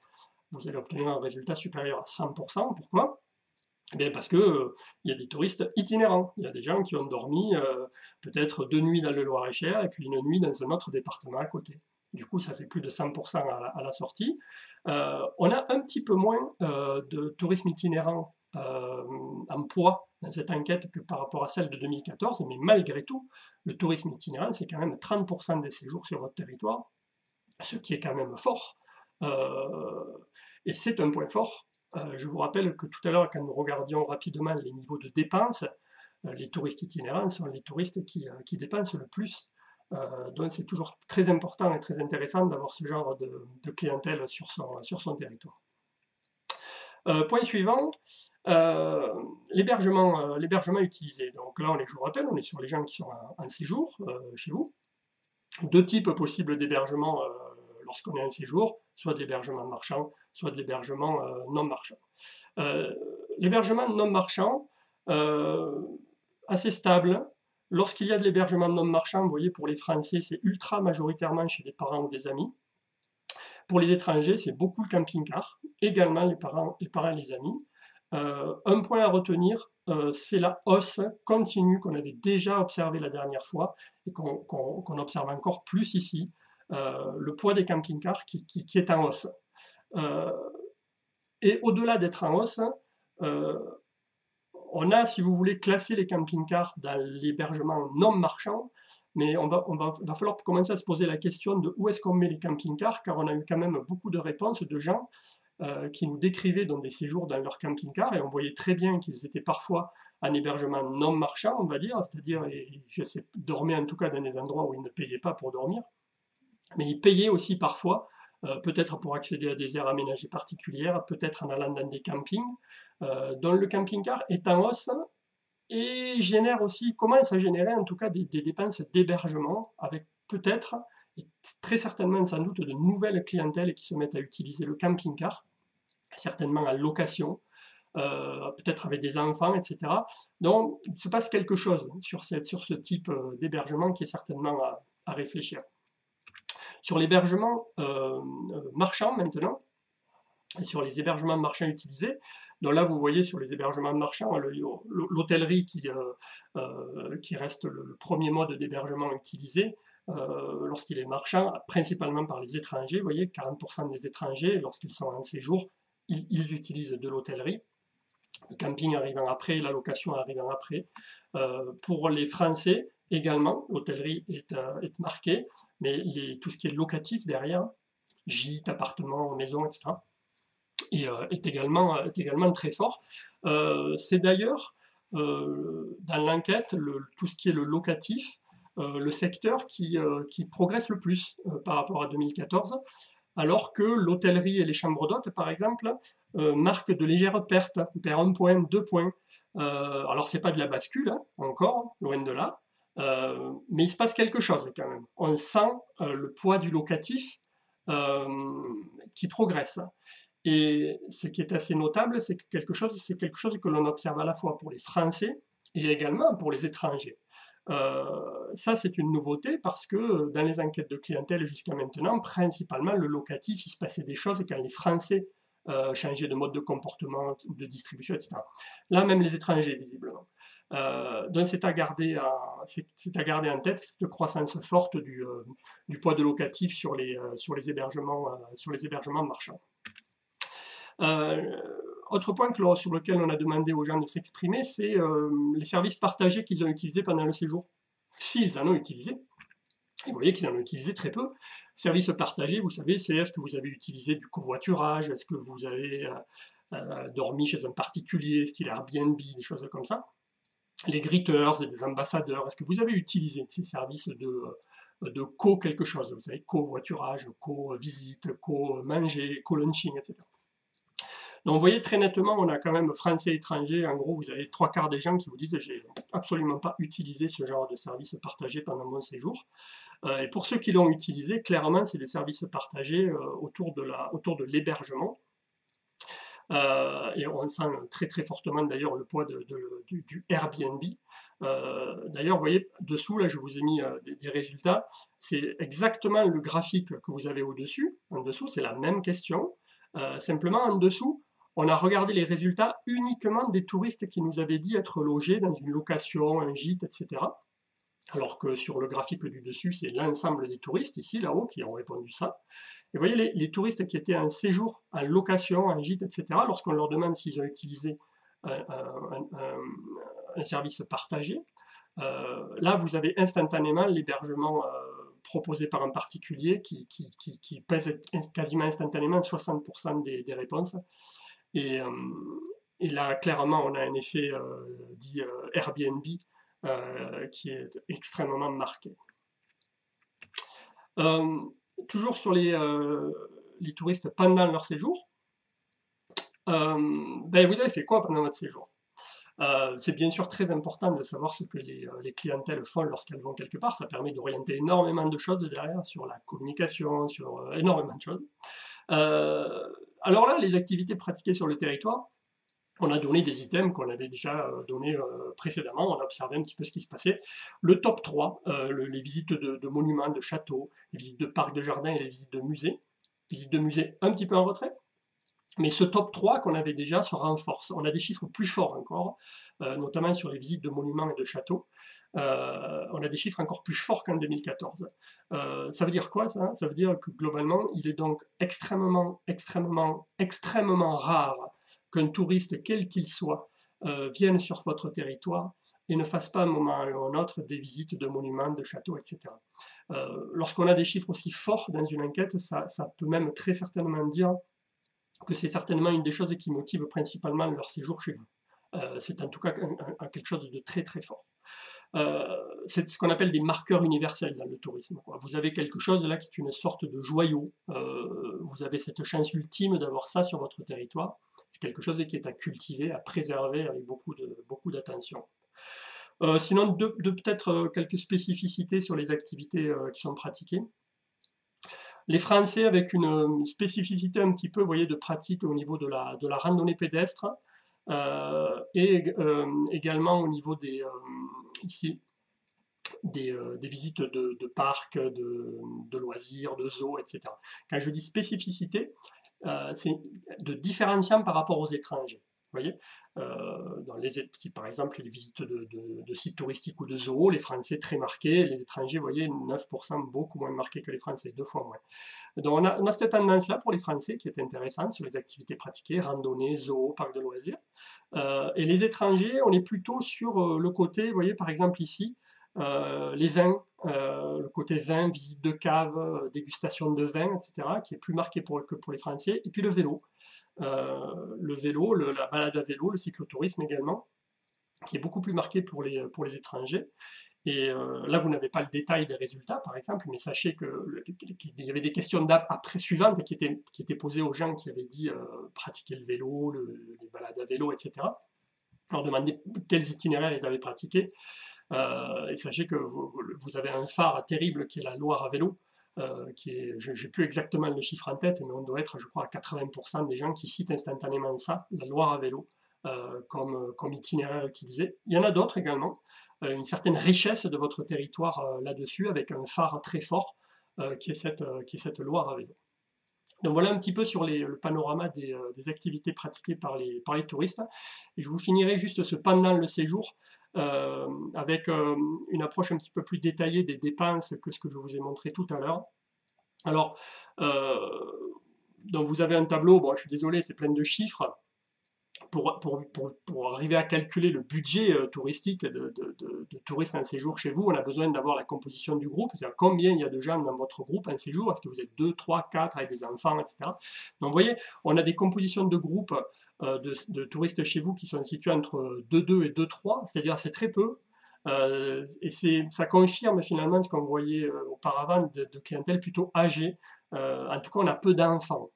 obtenir un résultat supérieur à 100%. Pourquoi? Bien parce qu'il y a des touristes itinérants. Il y a des gens qui ont dormi peut-être 2 nuits dans le Loir-et-Cher et puis une nuit dans un autre département à côté. Du coup, ça fait plus de 100% à la sortie. On a un petit peu moins de tourisme itinérant en poids dans cette enquête que par rapport à celle de 2014, mais malgré tout, le tourisme itinérant, c'est quand même 30% des séjours sur votre territoire, ce qui est quand même fort. Et c'est un point fort. Je vous rappelle que tout à l'heure, quand nous regardions rapidement les niveaux de dépenses, les touristes itinérants sont les touristes qui dépensent le plus. Donc c'est toujours très important et très intéressant d'avoir ce genre de clientèle sur son territoire. Point suivant, l'hébergement utilisé. Donc là, je vous rappelle, on est sur les gens qui sont en séjour chez vous. Deux types possibles d'hébergement lorsqu'on est en séjour, soit d'hébergement marchand, soit de l'hébergement non marchand. L'hébergement non marchand, assez stable. Lorsqu'il y a de l'hébergement non marchand, vous voyez, pour les Français, c'est ultra majoritairement chez des parents ou des amis. Pour les étrangers, c'est beaucoup le camping-car, également les parents et les amis. Un point à retenir, c'est la hausse continue qu'on avait déjà observée la dernière fois et qu'on observe encore plus ici, le poids des camping-cars qui est en hausse. Et au-delà d'être en hausse, on a, si vous voulez, classé les camping-cars dans l'hébergement non marchand, mais va falloir commencer à se poser la question de où est-ce qu'on met les camping-cars, car on a eu quand même beaucoup de réponses de gens qui nous décrivaient dans des séjours dans leur camping-car, et on voyait très bien qu'ils étaient parfois en hébergement non marchand, on va dire, c'est-à-dire, dormaient en tout cas dans des endroits où ils ne payaient pas pour dormir, mais ils payaient aussi parfois, peut-être pour accéder à des aires aménagées particulières, peut-être en allant dans des campings, dont le camping-car est en hausse et commence à générer en tout cas des dépenses d'hébergement, avec peut-être, et très certainement sans doute, de nouvelles clientèles qui se mettent à utiliser le camping-car, certainement en location, peut-être avec des enfants, etc. Donc il se passe quelque chose sur ce type d'hébergement qui est certainement à réfléchir. Sur l'hébergement marchand maintenant, et sur les hébergements marchands utilisés, donc là vous voyez sur les hébergements marchands l'hôtellerie qui reste le premier mode d'hébergement utilisé lorsqu'il est marchand, principalement par les étrangers. Vous voyez, 40% des étrangers, lorsqu'ils sont en séjour, ils utilisent de l'hôtellerie. Le camping arrivant après, la location arrivant après. Pour les Français également, l'hôtellerie est marquée, mais tout ce qui est locatif derrière, gîte, appartement, maison, etc., est également très fort. C'est d'ailleurs, dans l'enquête, tout ce qui est le locatif, le secteur qui progresse le plus par rapport à 2014, alors que l'hôtellerie et les chambres d'hôtes, par exemple, marquent de légères pertes, perd 1 point, 2 points. Alors c'est pas de la bascule, hein, encore, loin de là, mais il se passe quelque chose quand même. On sent le poids du locatif qui progresse. Et ce qui est assez notable, c'est quelque chose que l'on observe à la fois pour les Français et également pour les étrangers. Ça, c'est une nouveauté parce que dans les enquêtes de clientèle jusqu'à maintenant, principalement, le locatif, il se passait des choses quand les Français changeaient de mode de comportement, de distribution, etc. Là, même les étrangers, visiblement. Donc, c'est à garder en tête cette croissance forte du poids de locatif sur les hébergements marchands. Autre point sur lequel on a demandé aux gens de s'exprimer, c'est les services partagés qu'ils ont utilisés pendant le séjour. S'ils en ont utilisé, et vous voyez qu'ils en ont utilisé très peu. Services partagés, vous savez, c'est est-ce que vous avez utilisé du covoiturage, est-ce que vous avez dormi chez un particulier, style Airbnb, des choses comme ça. Les greeters et des ambassadeurs, est-ce que vous avez utilisé ces services de co-quelque chose, vous savez, covoiturage, co-visite, co-manger, co-lunching, etc. Donc vous voyez très nettement, on a quand même français et étrangers, en gros vous avez 3/4 des gens qui vous disent j'ai absolument pas utilisé ce genre de service partagé pendant mon séjour. Et pour ceux qui l'ont utilisé, clairement c'est des services partagés autour de l'hébergement. Et on sent très très fortement d'ailleurs le poids du Airbnb. D'ailleurs, vous voyez, dessous, là, je vous ai mis des résultats. C'est exactement le graphique que vous avez au-dessus. En dessous, c'est la même question. Simplement, en dessous, on a regardé les résultats uniquement des touristes qui nous avaient dit être logés dans une location, un gîte, etc. Alors que sur le graphique du dessus, c'est l'ensemble des touristes, ici, là-haut, qui ont répondu ça. Et vous voyez, les touristes qui étaient en séjour, en location, en gîte, etc., lorsqu'on leur demande s'ils ont utilisé un service partagé, là, vous avez instantanément l'hébergement proposé par un particulier qui pèse quasiment instantanément 60% des réponses. Et là, clairement, on a un effet dit Airbnb qui est extrêmement marqué. Toujours sur les touristes pendant leur séjour, ben vous avez fait quoi pendant votre séjour? C'est bien sûr très important de savoir ce que les clientèles font lorsqu'elles vont quelque part. Ça permet d'orienter énormément de choses derrière sur la communication, sur énormément de choses. Alors là, les activités pratiquées sur le territoire, on a donné des items qu'on avait déjà donnés précédemment, on a observé un petit peu ce qui se passait. Le top 3, les visites de monuments, de châteaux, les visites de parcs de jardins et les visites de musées. Visites de musées un petit peu en retrait, mais ce top 3 qu'on avait déjà se renforce. On a des chiffres plus forts encore, notamment sur les visites de monuments et de châteaux. On a des chiffres encore plus forts qu'en 2014. Ça veut dire quoi ça? Ça veut dire que globalement, il est donc extrêmement, extrêmement, extrêmement rare qu'un touriste, quel qu'il soit, vienne sur votre territoire et ne fasse pas à un moment ou à un autre des visites de monuments, de châteaux, etc. Lorsqu'on a des chiffres aussi forts dans une enquête, ça peut même très certainement dire que c'est certainement une des choses qui motive principalement leur séjour chez vous. C'est en tout cas quelque chose de très très fort. C'est ce qu'on appelle des marqueurs universels dans le tourisme. Vous avez quelque chose là qui est une sorte de joyau. Vous avez cette chance ultime d'avoir ça sur votre territoire. C'est quelque chose qui est à cultiver, à préserver avec beaucoup d'attention. Sinon, peut-être quelques spécificités sur les activités qui sont pratiquées. Les Français avec une spécificité un petit peu, vous voyez, de pratique au niveau de la randonnée pédestre et également au niveau ici, des visites de parcs, de loisirs, de zoos, etc. Quand je dis spécificité, c'est de différenciant par rapport aux étrangers. Vous voyez, si par exemple les visites de sites touristiques ou de zoos, les Français très marqués, les étrangers, vous voyez, 9% beaucoup moins marqués que les Français, 2 fois moins. Donc on a cette tendance-là pour les Français qui est intéressante sur les activités pratiquées, randonnée, zoo, parc de loisirs. Et les étrangers, on est plutôt sur le côté, vous voyez par exemple ici, les vins, le côté vin, visite de cave, dégustation de vin, etc., qui est plus marqué que pour les Français. Et puis le vélo. Le vélo, la balade à vélo, le cyclotourisme également, qui est beaucoup plus marqué pour les étrangers. Et là, vous n'avez pas le détail des résultats, par exemple, mais sachez qu'il y avait des questions après suivantes qui étaient posées aux gens qui avaient dit pratiquer le vélo, les balades à vélo, etc. On leur demandait quels itinéraires ils avaient pratiqués. Et sachez que vous avez un phare terrible qui est la Loire à vélo, je n'ai plus exactement le chiffre en tête, mais on doit être, je crois, à 80% des gens qui citent instantanément ça, la Loire à vélo, comme itinéraire utilisé. Il y en a d'autres également, une certaine richesse de votre territoire là-dessus, avec un phare très fort qui est cette Loire à vélo. Donc voilà un petit peu sur le panorama des activités pratiquées par les touristes. Et je vous finirai juste ce pendant le séjour avec une approche un petit peu plus détaillée des dépenses que ce que je vous ai montré tout à l'heure. Alors, donc vous avez un tableau, bon je suis désolé, c'est plein de chiffres. Pour arriver à calculer le budget touristique de touristes en séjour chez vous, on a besoin d'avoir la composition du groupe, c'est-à-dire combien il y a de gens dans votre groupe en séjour, est-ce que vous êtes 2, 3, 4 avec des enfants, etc. Donc vous voyez, on a des compositions de groupes de touristes chez vous qui sont situés entre 2,2 et 2,3, c'est-à-dire c'est très peu. Et ça confirme finalement ce qu'on voyait auparavant de clientèle plutôt âgée. En tout cas, on a peu d'enfants.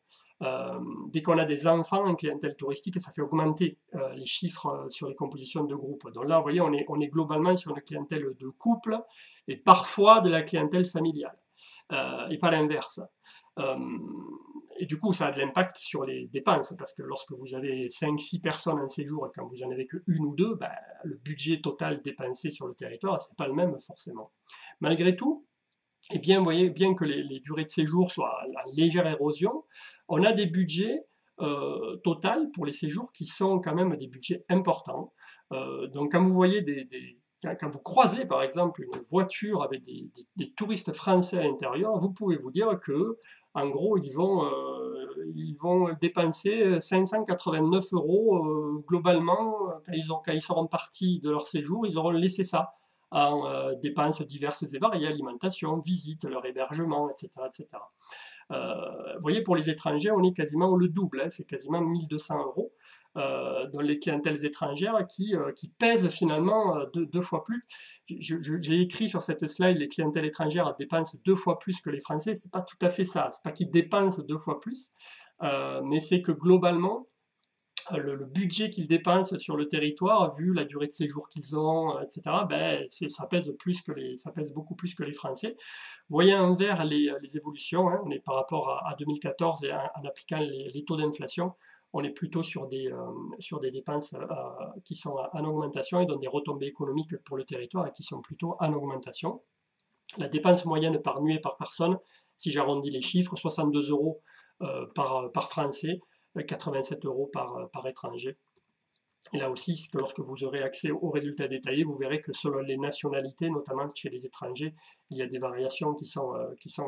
Dès qu'on a des enfants en clientèle touristique, ça fait augmenter les chiffres sur les compositions de groupes. Donc là, vous voyez, on est globalement sur une clientèle de couple et parfois de la clientèle familiale, et pas l'inverse. Et du coup, ça a de l'impact sur les dépenses, parce que lorsque vous avez 5-6 personnes en séjour et quand vous en avez que une ou deux, ben, le budget total dépensé sur le territoire, c'est pas le même forcément. Malgré tout, et bien, vous voyez, bien que les durées de séjour soient en légère érosion, on a des budgets total pour les séjours qui sont quand même des budgets importants. Donc quand vous voyez quand vous croisez par exemple une voiture avec des touristes français à l'intérieur, vous pouvez vous dire que en gros ils vont dépenser 589 € globalement quand ils seront partis de leur séjour, ils auront laissé ça en dépenses diverses et variées, alimentation, visite, leur hébergement, etc. etc. Vous voyez, pour les étrangers, on est quasiment le double, hein, c'est quasiment 1200 € dans les clientèles étrangères qui pèsent finalement deux fois plus. J'ai écrit sur cette slide, les clientèles étrangères dépensent 2 fois plus que les Français, c'est pas tout à fait ça, c'est pas qu'ils dépensent 2 fois plus, mais c'est que globalement, le budget qu'ils dépensent sur le territoire, vu la durée de séjour qu'ils ont, etc., ben, ça pèse beaucoup plus que les Français. Vous voyez en vert les évolutions, hein, on est par rapport à 2014 et en appliquant les taux d'inflation, on est plutôt sur des dépenses qui sont en augmentation et donc des retombées économiques pour le territoire et qui sont plutôt en augmentation. La dépense moyenne par nuit et par personne, si j'arrondis les chiffres, 62 € par Français, 87 € par étranger. Et là aussi, lorsque vous aurez accès aux résultats détaillés, vous verrez que selon les nationalités, notamment chez les étrangers, il y a des variations qui sont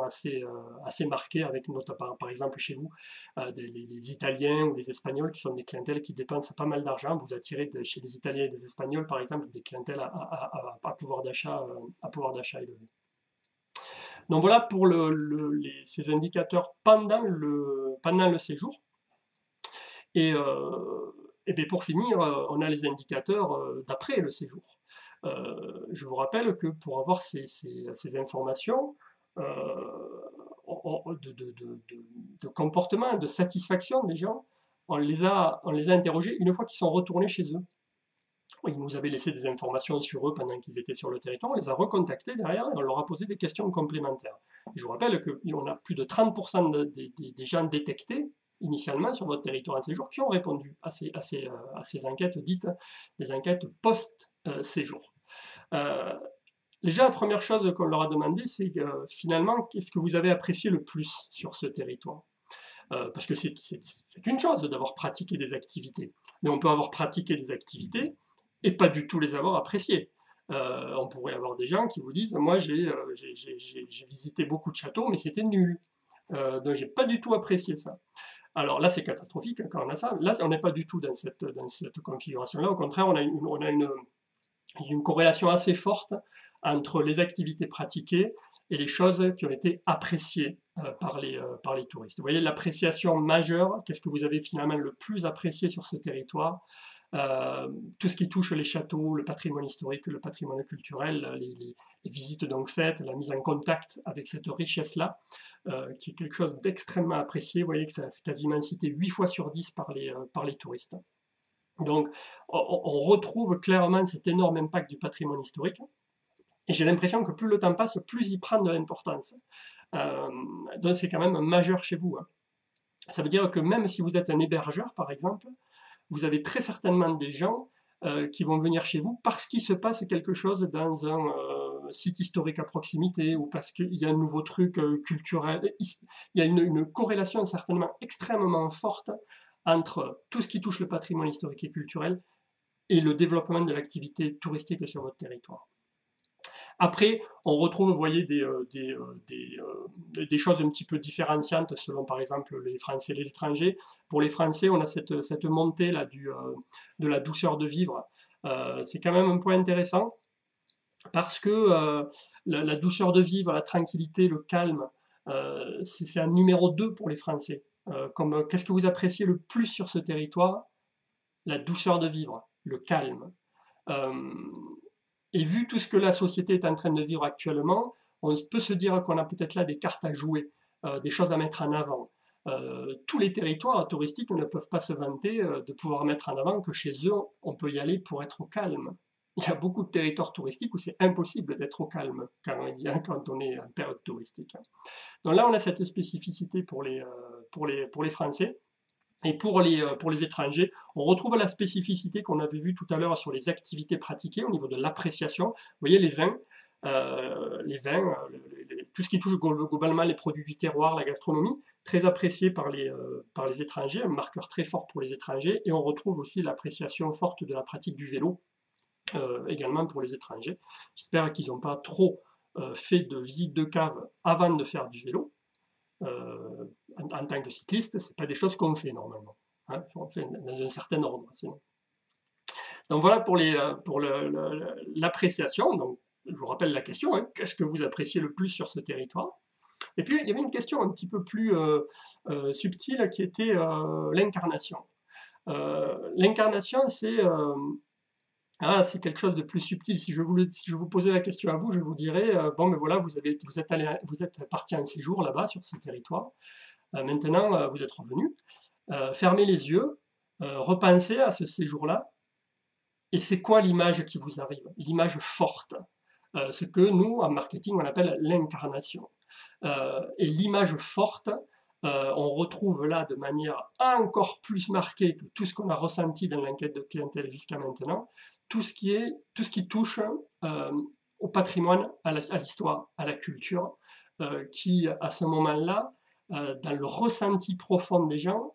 assez marquées, avec notamment, par exemple chez vous, les Italiens ou les Espagnols qui sont des clientèles qui dépensent pas mal d'argent. Vous attirez chez les Italiens et les Espagnols, par exemple, des clientèles à pouvoir d'achat élevé. Donc voilà pour ces indicateurs pendant le séjour. Et bien pour finir, on a les indicateurs d'après le séjour. Je vous rappelle que pour avoir ces informations de comportement, de satisfaction des gens, on les a interrogés une fois qu'ils sont retournés chez eux. Ils nous avaient laissé des informations sur eux pendant qu'ils étaient sur le territoire, on les a recontactés derrière et on leur a posé des questions complémentaires. Et je vous rappelle qu'on a plus de 30% des gens détectés initialement sur votre territoire en séjour qui ont répondu à ces enquêtes dites des enquêtes post-séjour. Déjà, la première chose qu'on leur a demandé, c'est finalement, qu'est-ce que vous avez apprécié le plus sur ce territoire ? Parce que c'est une chose d'avoir pratiqué des activités, mais on peut avoir pratiqué des activités et pas du tout les avoir appréciées. On pourrait avoir des gens qui vous disent, moi j'ai visité beaucoup de châteaux, mais c'était nul. Donc j'ai pas du tout apprécié ça. Alors là, c'est catastrophique quand on a ça. Là, on n'est pas du tout dans cette configuration-là. Au contraire, on a une corrélation assez forte entre les activités pratiquées et les choses qui ont été appréciées par les touristes. Vous voyez l'appréciation majeure, qu'est-ce que vous avez finalement le plus apprécié sur ce territoire ? Tout ce qui touche les châteaux, le patrimoine historique, le patrimoine culturel, les visites donc faites, la mise en contact avec cette richesse-là, qui est quelque chose d'extrêmement apprécié. Vous voyez que c'est quasiment cité 8 fois sur 10 par les touristes. Donc on retrouve clairement cet énorme impact du patrimoine historique. Et j'ai l'impression que plus le temps passe, plus il prend de l'importance. Donc c'est quand même majeur chez vous. Hein. Ça veut dire que même si vous êtes un hébergeur, par exemple, vous avez très certainement des gens qui vont venir chez vous parce qu'il se passe quelque chose dans un site historique à proximité ou parce qu'il y a un nouveau truc culturel. Il y a une corrélation certainement extrêmement forte entre tout ce qui touche le patrimoine historique et culturel et le développement de l'activité touristique sur votre territoire. Après, on retrouve, vous voyez, des choses un petit peu différenciantes selon, par exemple, les Français et les étrangers. Pour les Français, on a cette montée là, de la douceur de vivre. C'est quand même un point intéressant parce que la douceur de vivre, la tranquillité, le calme, c'est un numéro 2 pour les Français. Qu'est-ce que vous appréciez le plus sur ce territoire? La douceur de vivre, le calme. Et vu tout ce que la société est en train de vivre actuellement, on peut se dire qu'on a peut-être là des cartes à jouer, des choses à mettre en avant. Tous les territoires touristiques ne peuvent pas se vanter de pouvoir mettre en avant que chez eux, on peut y aller pour être au calme. Il y a beaucoup de territoires touristiques où c'est impossible d'être au calme quand on est en période touristique. Donc là, on a cette spécificité pour les Français. Et pour les étrangers, on retrouve la spécificité qu'on avait vue tout à l'heure sur les activités pratiquées au niveau de l'appréciation. Vous voyez, les vins, tout ce qui touche globalement les produits du terroir, la gastronomie, très apprécié par les étrangers, un marqueur très fort pour les étrangers. Et on retrouve aussi l'appréciation forte de la pratique du vélo, également pour les étrangers. J'espère qu'ils n'ont pas trop fait de visite de cave avant de faire du vélo. En tant que cycliste, ce n'est pas des choses qu'on fait normalement. Hein, on fait dans un certain ordre. Sinon. Donc voilà pour l'appréciation. Donc, je vous rappelle la question, hein, qu'est-ce que vous appréciez le plus sur ce territoire? Et puis, il y avait une question un petit peu plus subtile qui était l'incarnation. L'incarnation, c'est quelque chose de plus subtil. Si je vous posais la question à vous, je vous dirais, bon, mais voilà, vous êtes parti en séjour là-bas, sur ce territoire. Maintenant, vous êtes revenu. Fermez les yeux, repensez à ce séjour-là, et c'est quoi l'image qui vous arrive? L'image forte. Ce que nous, en marketing, on appelle l'incarnation. Et l'image forte, on retrouve là de manière encore plus marquée que tout ce qu'on a ressenti dans l'enquête de clientèle jusqu'à maintenant, tout ce qui touche au patrimoine, à l'histoire, à la culture, qui, à ce moment-là, dans le ressenti profond des gens,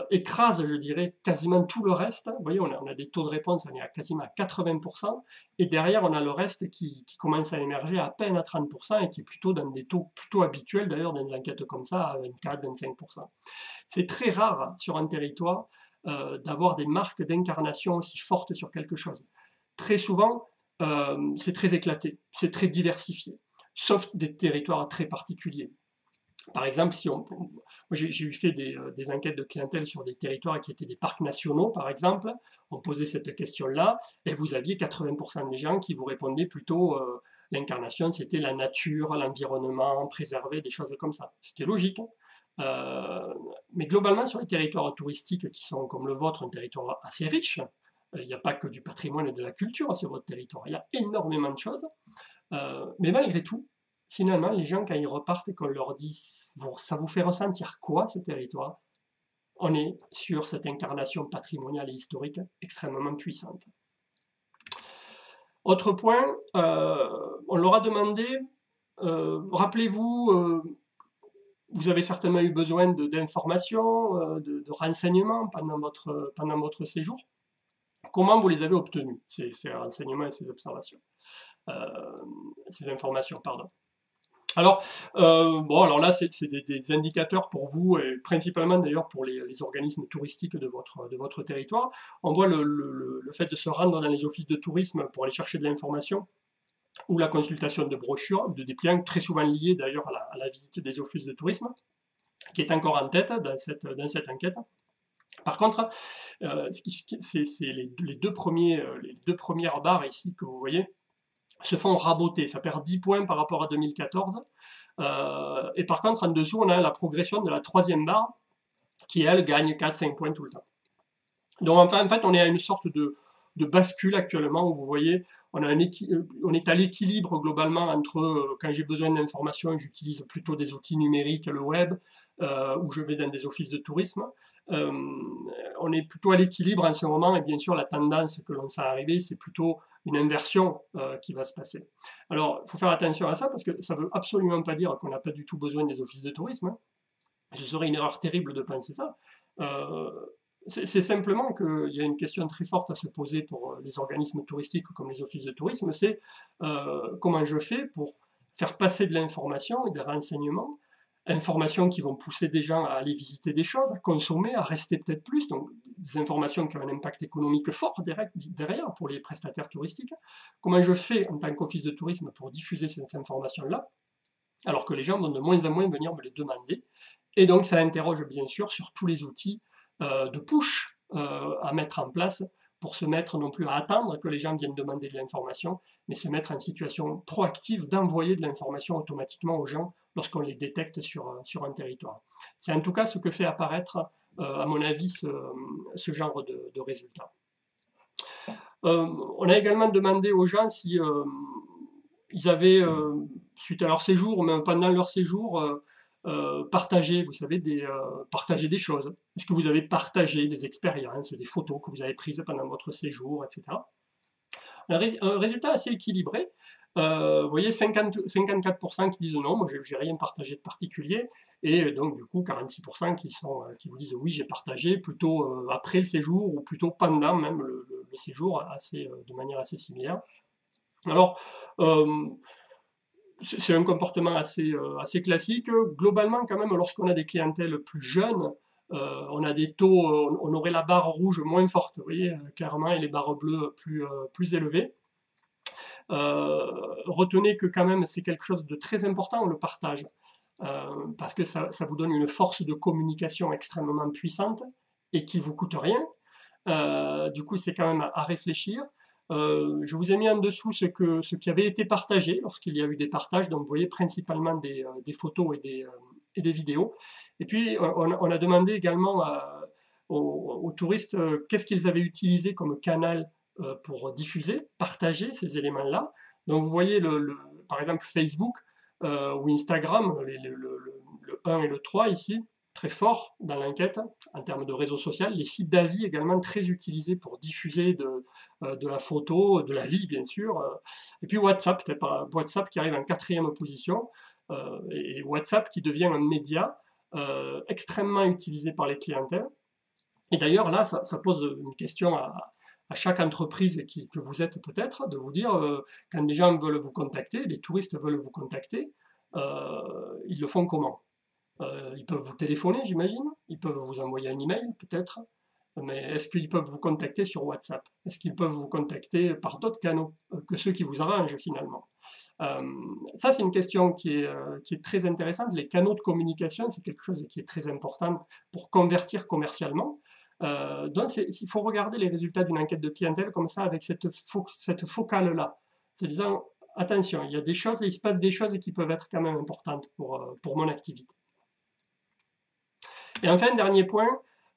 écrase, je dirais, quasiment tout le reste. Vous voyez, on a des taux de réponse, on est quasiment à 80%, et derrière, on a le reste qui commence à émerger à peine à 30%, et qui est plutôt dans des taux plutôt habituels, d'ailleurs, dans des enquêtes comme ça, à 24-25%. C'est très rare sur un territoire d'avoir des marques d'incarnation aussi fortes sur quelque chose. Très souvent, c'est très éclaté, c'est très diversifié, sauf des territoires très particuliers. Par exemple, j'ai eu fait des enquêtes de clientèle sur des territoires qui étaient des parcs nationaux, par exemple. On posait cette question-là, et vous aviez 80% des gens qui vous répondaient plutôt l'incarnation, c'était la nature, l'environnement, préserver, des choses comme ça. C'était logique. Mais globalement, sur les territoires touristiques qui sont comme le vôtre, un territoire assez riche, il n'y a pas que du patrimoine et de la culture sur votre territoire, il y a énormément de choses. Mais malgré tout, finalement, les gens, quand ils repartent et qu'on leur dit « ça vous fait ressentir quoi, ce territoire ?» On est sur cette incarnation patrimoniale et historique extrêmement puissante. Autre point, on leur a demandé, rappelez-vous, vous avez certainement eu besoin d'informations, de renseignements pendant votre séjour. Comment vous les avez obtenus, ces renseignements et ces observations, ces informations, pardon. Alors, alors là, c'est des indicateurs pour vous, et principalement d'ailleurs pour les organismes touristiques de votre territoire. On voit le fait de se rendre dans les offices de tourisme pour aller chercher de l'information, ou la consultation de brochures, de dépliants, très souvent liés d'ailleurs à la visite des offices de tourisme, qui est encore en tête dans cette enquête. Par contre, c'est les deux premières barres ici que vous voyez, se font raboter, ça perd 10 points par rapport à 2014. Et par contre, en dessous, on a la progression de la troisième barre, qui, elle, gagne 4-5 points tout le temps. Donc, enfin, en fait, on est à une sorte de de bascule actuellement où vous voyez, on est à l'équilibre globalement entre quand j'ai besoin d'informations, j'utilise plutôt des outils numériques, le web, ou je vais dans des offices de tourisme. Euh, on est plutôt à l'équilibre en ce moment, et bien sûr la tendance que l'on sent arriver, c'est plutôt une inversion qui va se passer. Alors, il faut faire attention à ça, parce que ça ne veut absolument pas dire qu'on n'a pas du tout besoin des offices de tourisme, hein. Ce serait une erreur terrible de penser ça. Euh, c'est simplement qu'il y a une question très forte à se poser pour les organismes touristiques comme les offices de tourisme, c'est comment je fais pour faire passer de l'information et des renseignements, informations qui vont pousser des gens à aller visiter des choses, à consommer, à rester peut-être plus, donc des informations qui ont un impact économique fort derrière pour les prestataires touristiques. Comment je fais en tant qu'office de tourisme pour diffuser ces informations-là, alors que les gens vont de moins en moins venir me les demander. Et donc ça interroge bien sûr sur tous les outils de push à mettre en place pour se mettre non plus à attendre que les gens viennent demander de l'information, mais se mettre en situation proactive d'envoyer de l'information automatiquement aux gens lorsqu'on les détecte sur un territoire. C'est en tout cas ce que fait apparaître, à mon avis, ce genre de résultats. On a également demandé aux gens si ils avaient, suite à leur séjour, ou même pendant leur séjour, partagé, vous savez, partager des choses. Est-ce que vous avez partagé des expériences, des photos que vous avez prises pendant votre séjour, etc. Un résultat assez équilibré. Vous voyez, 54% qui disent non, moi j'ai rien partagé de particulier, et donc du coup 46% qui vous disent oui, j'ai partagé, plutôt après le séjour ou plutôt pendant même le séjour, de manière assez similaire. Alors, c'est un comportement assez classique. Globalement, quand même, lorsqu'on a des clientèles plus jeunes, on a des taux, on aurait la barre rouge moins forte, vous voyez, clairement, et les barres bleues plus élevées. Retenez que quand même, c'est quelque chose de très important, le partage, parce que ça vous donne une force de communication extrêmement puissante et qui vous coûte rien. Du coup, c'est quand même à réfléchir. Je vous ai mis en dessous ce qui avait été partagé lorsqu'il y a eu des partages. Donc, vous voyez principalement des photos et des vidéos. Et puis, on a demandé également aux touristes qu'est-ce qu'ils avaient utilisé comme canal pour diffuser, partager ces éléments-là. Donc, vous voyez, par exemple, Facebook ou Instagram, le 1 et le 3 ici, très fort dans l'enquête en termes de réseau social. Les sites d'avis également très utilisés pour diffuser de la photo, de la vie bien sûr. Et puis WhatsApp qui arrive en 4e position, et WhatsApp qui devient un média extrêmement utilisé par les clientèles. Et d'ailleurs là, ça pose une question à chaque entreprise que vous êtes peut-être, de vous dire, quand des gens veulent vous contacter, des touristes veulent vous contacter, ils le font comment? Ils peuvent vous téléphoner, j'imagine. Ils peuvent vous envoyer un email, peut-être. Mais est-ce qu'ils peuvent vous contacter sur WhatsApp? Est-ce qu'ils peuvent vous contacter par d'autres canaux que ceux qui vous arrangent finalement? Ça, c'est une question qui est très intéressante. Les canaux de communication, c'est quelque chose qui est très important pour convertir commercialement. Donc, il faut regarder les résultats d'une enquête de clientèle comme ça, avec cette focale-là. C'est disant, attention, il se passe des choses qui peuvent être quand même importantes pour mon activité. Et enfin, dernier point,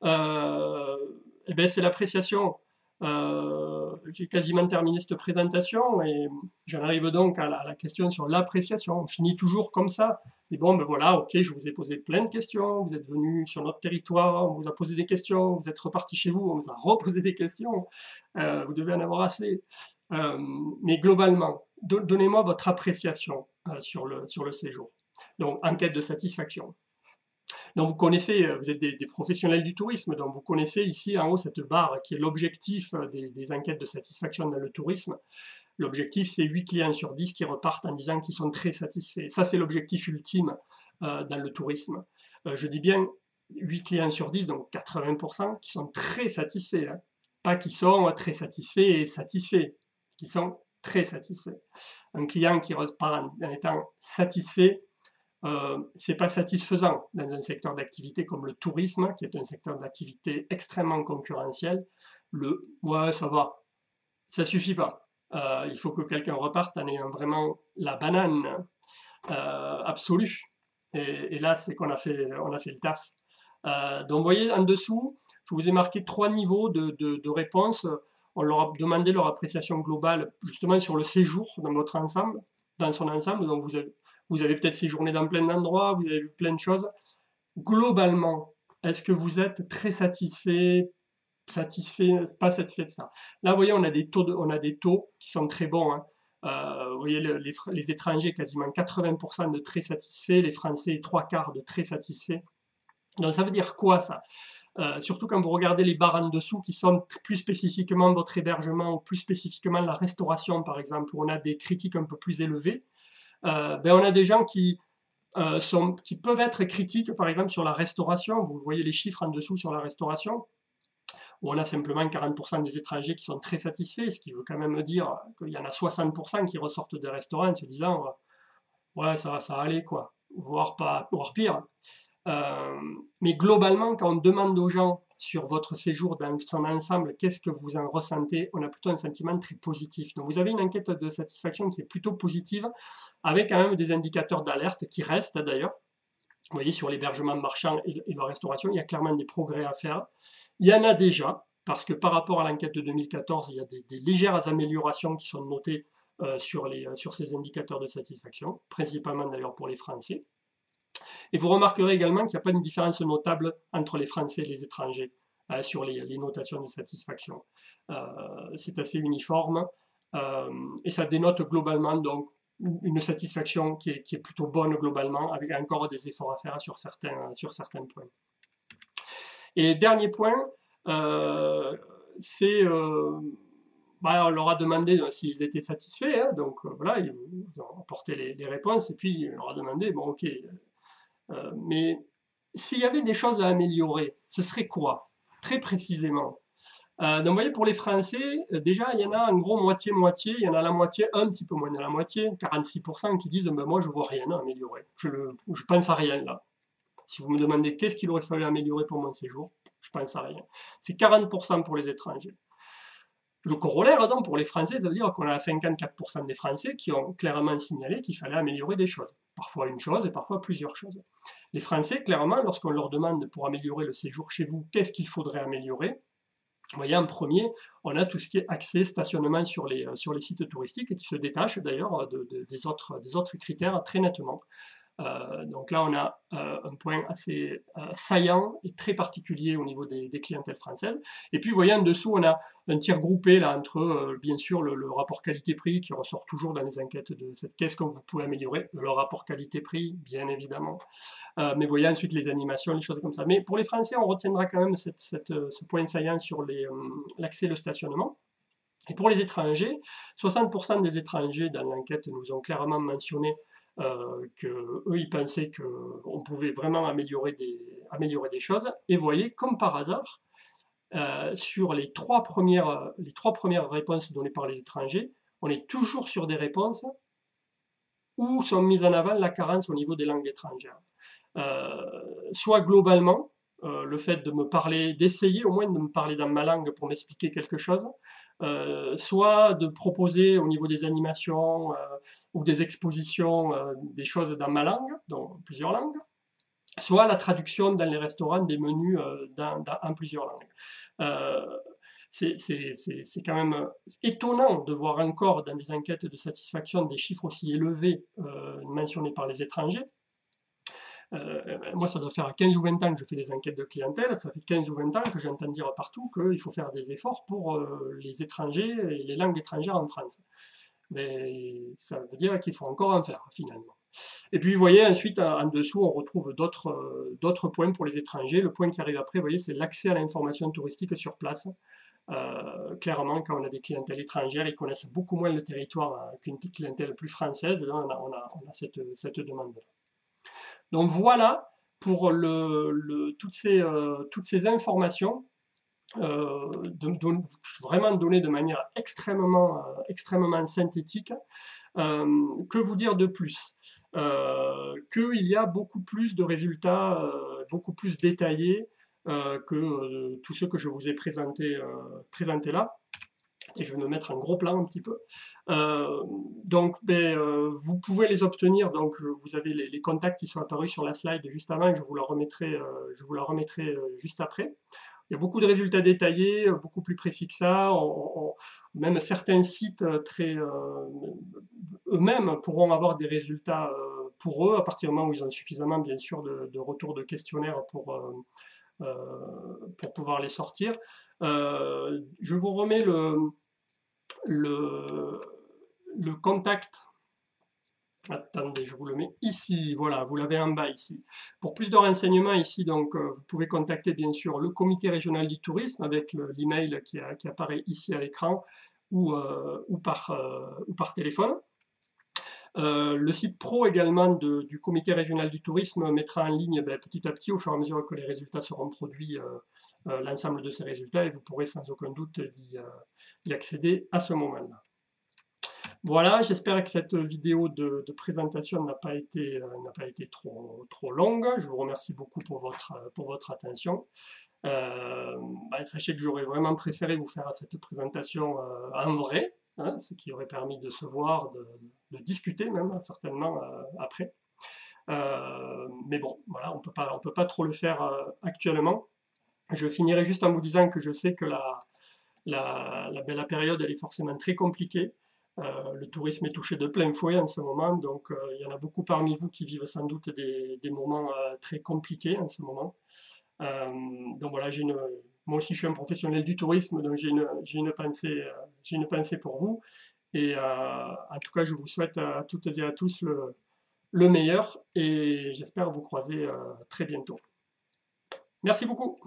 c'est l'appréciation. J'ai quasiment terminé cette présentation et j'en arrive donc à la question sur l'appréciation. On finit toujours comme ça. Et bon, ben voilà, ok, je vous ai posé plein de questions, vous êtes venus sur notre territoire, on vous a posé des questions, vous êtes repartis chez vous, on vous a reposé des questions, vous devez en avoir assez. Mais globalement, donnez-moi votre appréciation sur le séjour. Donc, enquête de satisfaction. Donc vous connaissez, vous êtes des professionnels du tourisme, donc vous connaissez ici en haut cette barre qui est l'objectif des enquêtes de satisfaction dans le tourisme. L'objectif, c'est 8 clients sur 10 qui repartent en disant qu'ils sont très satisfaits. Ça, c'est l'objectif ultime dans le tourisme. Je dis bien 8 clients sur 10, donc 80%, qui sont très satisfaits. Hein. Pas qui sont très satisfaits et satisfaits, qui sont très satisfaits. Un client qui repart en étant satisfait, c'est pas satisfaisant dans un secteur d'activité comme le tourisme, qui est un secteur d'activité extrêmement concurrentiel. Ouais, ça va, ça suffit pas. Il faut que quelqu'un reparte en ayant vraiment la banane absolue. Et là, c'est qu'on a fait le taf. Donc, vous voyez, en dessous, je vous ai marqué 3 niveaux de réponse. on leur a demandé leur appréciation globale justement sur le séjour dans votre ensemble, dans son ensemble. Donc vous avez peut-être séjourné dans plein d'endroits, vous avez vu plein de choses. Globalement, est-ce que vous êtes très satisfait, pas satisfait de ça? Là, vous voyez, on a des taux qui sont très bons, hein. Vous voyez, les étrangers, quasiment 80% de très satisfaits, les Français, 3/4 de très satisfaits. Donc ça veut dire quoi ça? Surtout quand vous regardez les barres en dessous qui sont plus spécifiquement votre hébergement ou plus spécifiquement la restauration par exemple, où on a des critiques un peu plus élevées, ben on a des gens qui peuvent être critiques par exemple sur la restauration. Vous voyez les chiffres en dessous sur la restauration, où on a simplement 40% des étrangers qui sont très satisfaits, ce qui veut quand même dire qu'il y en a 60% qui ressortent des restaurants en se disant ouais ça allait quoi, voire pire. Mais globalement, quand on demande aux gens sur votre séjour dans son ensemble, qu'est-ce que vous en ressentez, on a plutôt un sentiment très positif. Donc vous avez une enquête de satisfaction qui est plutôt positive, avec quand même des indicateurs d'alerte qui restent d'ailleurs. Vous voyez, sur l'hébergement marchand et la restauration, il y a clairement des progrès à faire. Il y en a déjà, parce que par rapport à l'enquête de 2014, il y a des légères améliorations qui sont notées sur ces indicateurs de satisfaction, principalement d'ailleurs pour les Français. Et vous remarquerez également qu'il n'y a pas une différence notable entre les Français et les étrangers sur les notations de satisfaction. C'est assez uniforme et ça dénote globalement donc une satisfaction qui est plutôt bonne globalement, avec encore des efforts à faire sur certains points. Et dernier point, c'est on leur a demandé s'ils étaient satisfaits, hein, donc voilà, ils ont apporté les réponses, et puis on leur a demandé, bon ok, mais s'il y avait des choses à améliorer, ce serait quoi, très précisément? Donc vous voyez, pour les Français, déjà il y en a en gros moitié-moitié, il y en a la moitié, un petit peu moins de la moitié, 46% qui disent ben, moi je vois rien à améliorer, je pense à rien là. Si vous me demandez qu'est-ce qu'il aurait fallu améliorer pour mon séjour, je pense à rien. C'est 40% pour les étrangers. Le corollaire, donc, pour les Français, ça veut dire qu'on a 54% des Français qui ont clairement signalé qu'il fallait améliorer des choses. Parfois une chose et parfois plusieurs choses. Les Français, clairement, lorsqu'on leur demande pour améliorer le séjour chez vous, qu'est-ce qu'il faudrait améliorer? Vous voyez, en premier, on a tout ce qui est accès, stationnement sur les sites touristiques, qui se détache d'ailleurs des autres critères très nettement. Donc là, on a un point assez saillant et très particulier au niveau des clientèles françaises. Et puis, vous voyez, en dessous, on a un tir groupé là, entre, bien sûr, le rapport qualité-prix qui ressort toujours dans les enquêtes de cette qu'est-ce que vous pouvez améliorer, le rapport qualité-prix, bien évidemment. Mais vous voyez ensuite les animations, les choses comme ça. Mais pour les Français, on retiendra quand même ce point saillant sur l'accès et le stationnement. Et pour les étrangers, 60% des étrangers dans l'enquête nous ont clairement mentionné qu'eux, ils pensaient qu'on pouvait vraiment améliorer des choses. Et vous voyez, comme par hasard, sur les trois premières réponses données par les étrangers, on est toujours sur des réponses où sont mises en avant la carence au niveau des langues étrangères. Soit globalement, le fait de me parler, d'essayer au moins de me parler dans ma langue pour m'expliquer quelque chose, soit de proposer au niveau des animations ou des expositions des choses dans ma langue, dans plusieurs langues, soit la traduction dans les restaurants des menus en plusieurs langues. C'est quand même étonnant de voir encore dans des enquêtes de satisfaction des chiffres aussi élevés mentionnés par les étrangers. Moi, ça doit faire 15 ou 20 ans que je fais des enquêtes de clientèle, ça fait 15 ou 20 ans que j'entends dire partout qu'il faut faire des efforts pour les étrangers et les langues étrangères en France. Mais ça veut dire qu'il faut encore en faire, finalement. Et puis, vous voyez, ensuite, en dessous, on retrouve d'autres points pour les étrangers. Le point qui arrive après, vous voyez, c'est l'accès à l'information touristique sur place. Clairement, quand on a des clientèles étrangères, ils connaissent beaucoup moins le territoire qu'une clientèle plus française. Là, on a cette demande-là. Donc voilà pour toutes ces informations, vraiment données de manière extrêmement synthétique. Que vous dire de plus? Qu'il y a beaucoup plus de résultats, beaucoup plus détaillés que tous ceux que je vous ai présentés là. Et je vais me mettre un gros plan un petit peu. Donc, vous pouvez les obtenir. Donc, vous avez les contacts qui sont apparus sur la slide juste avant et je vous la remettrai juste après. il y a beaucoup de résultats détaillés, beaucoup plus précis que ça. Même certains sites eux-mêmes pourront avoir des résultats pour eux, à partir du moment où ils ont suffisamment, bien sûr, de retours de questionnaires pour pouvoir les sortir. Je vous remets le, le contact. Attendez, je vous le mets ici, voilà, vous l'avez en bas ici. Pour plus de renseignements ici, donc, vous pouvez contacter bien sûr le comité régional du tourisme avec l'email qui apparaît ici à l'écran ou par téléphone. Le site pro également du comité régional du tourisme mettra en ligne petit à petit, au fur et à mesure que les résultats seront produits, l'ensemble de ces résultats, et vous pourrez sans aucun doute y accéder à ce moment-là. Voilà, j'espère que cette vidéo de présentation n'a pas été trop longue. Je vous remercie beaucoup pour votre attention. Sachez que j'aurais vraiment préféré vous faire cette présentation en vrai, hein, ce qui aurait permis de se voir, de discuter même certainement après. Mais bon, voilà, on peut pas trop le faire actuellement. Je finirai juste en vous disant que je sais que la période elle est forcément très compliquée. Le tourisme est touché de plein fouet en ce moment, donc il y en a beaucoup parmi vous qui vivent sans doute des moments très compliqués en ce moment. Donc voilà, moi aussi je suis un professionnel du tourisme, donc j'ai une pensée pour vous. Et en tout cas, je vous souhaite à toutes et à tous le meilleur et j'espère vous croiser très bientôt. Merci beaucoup.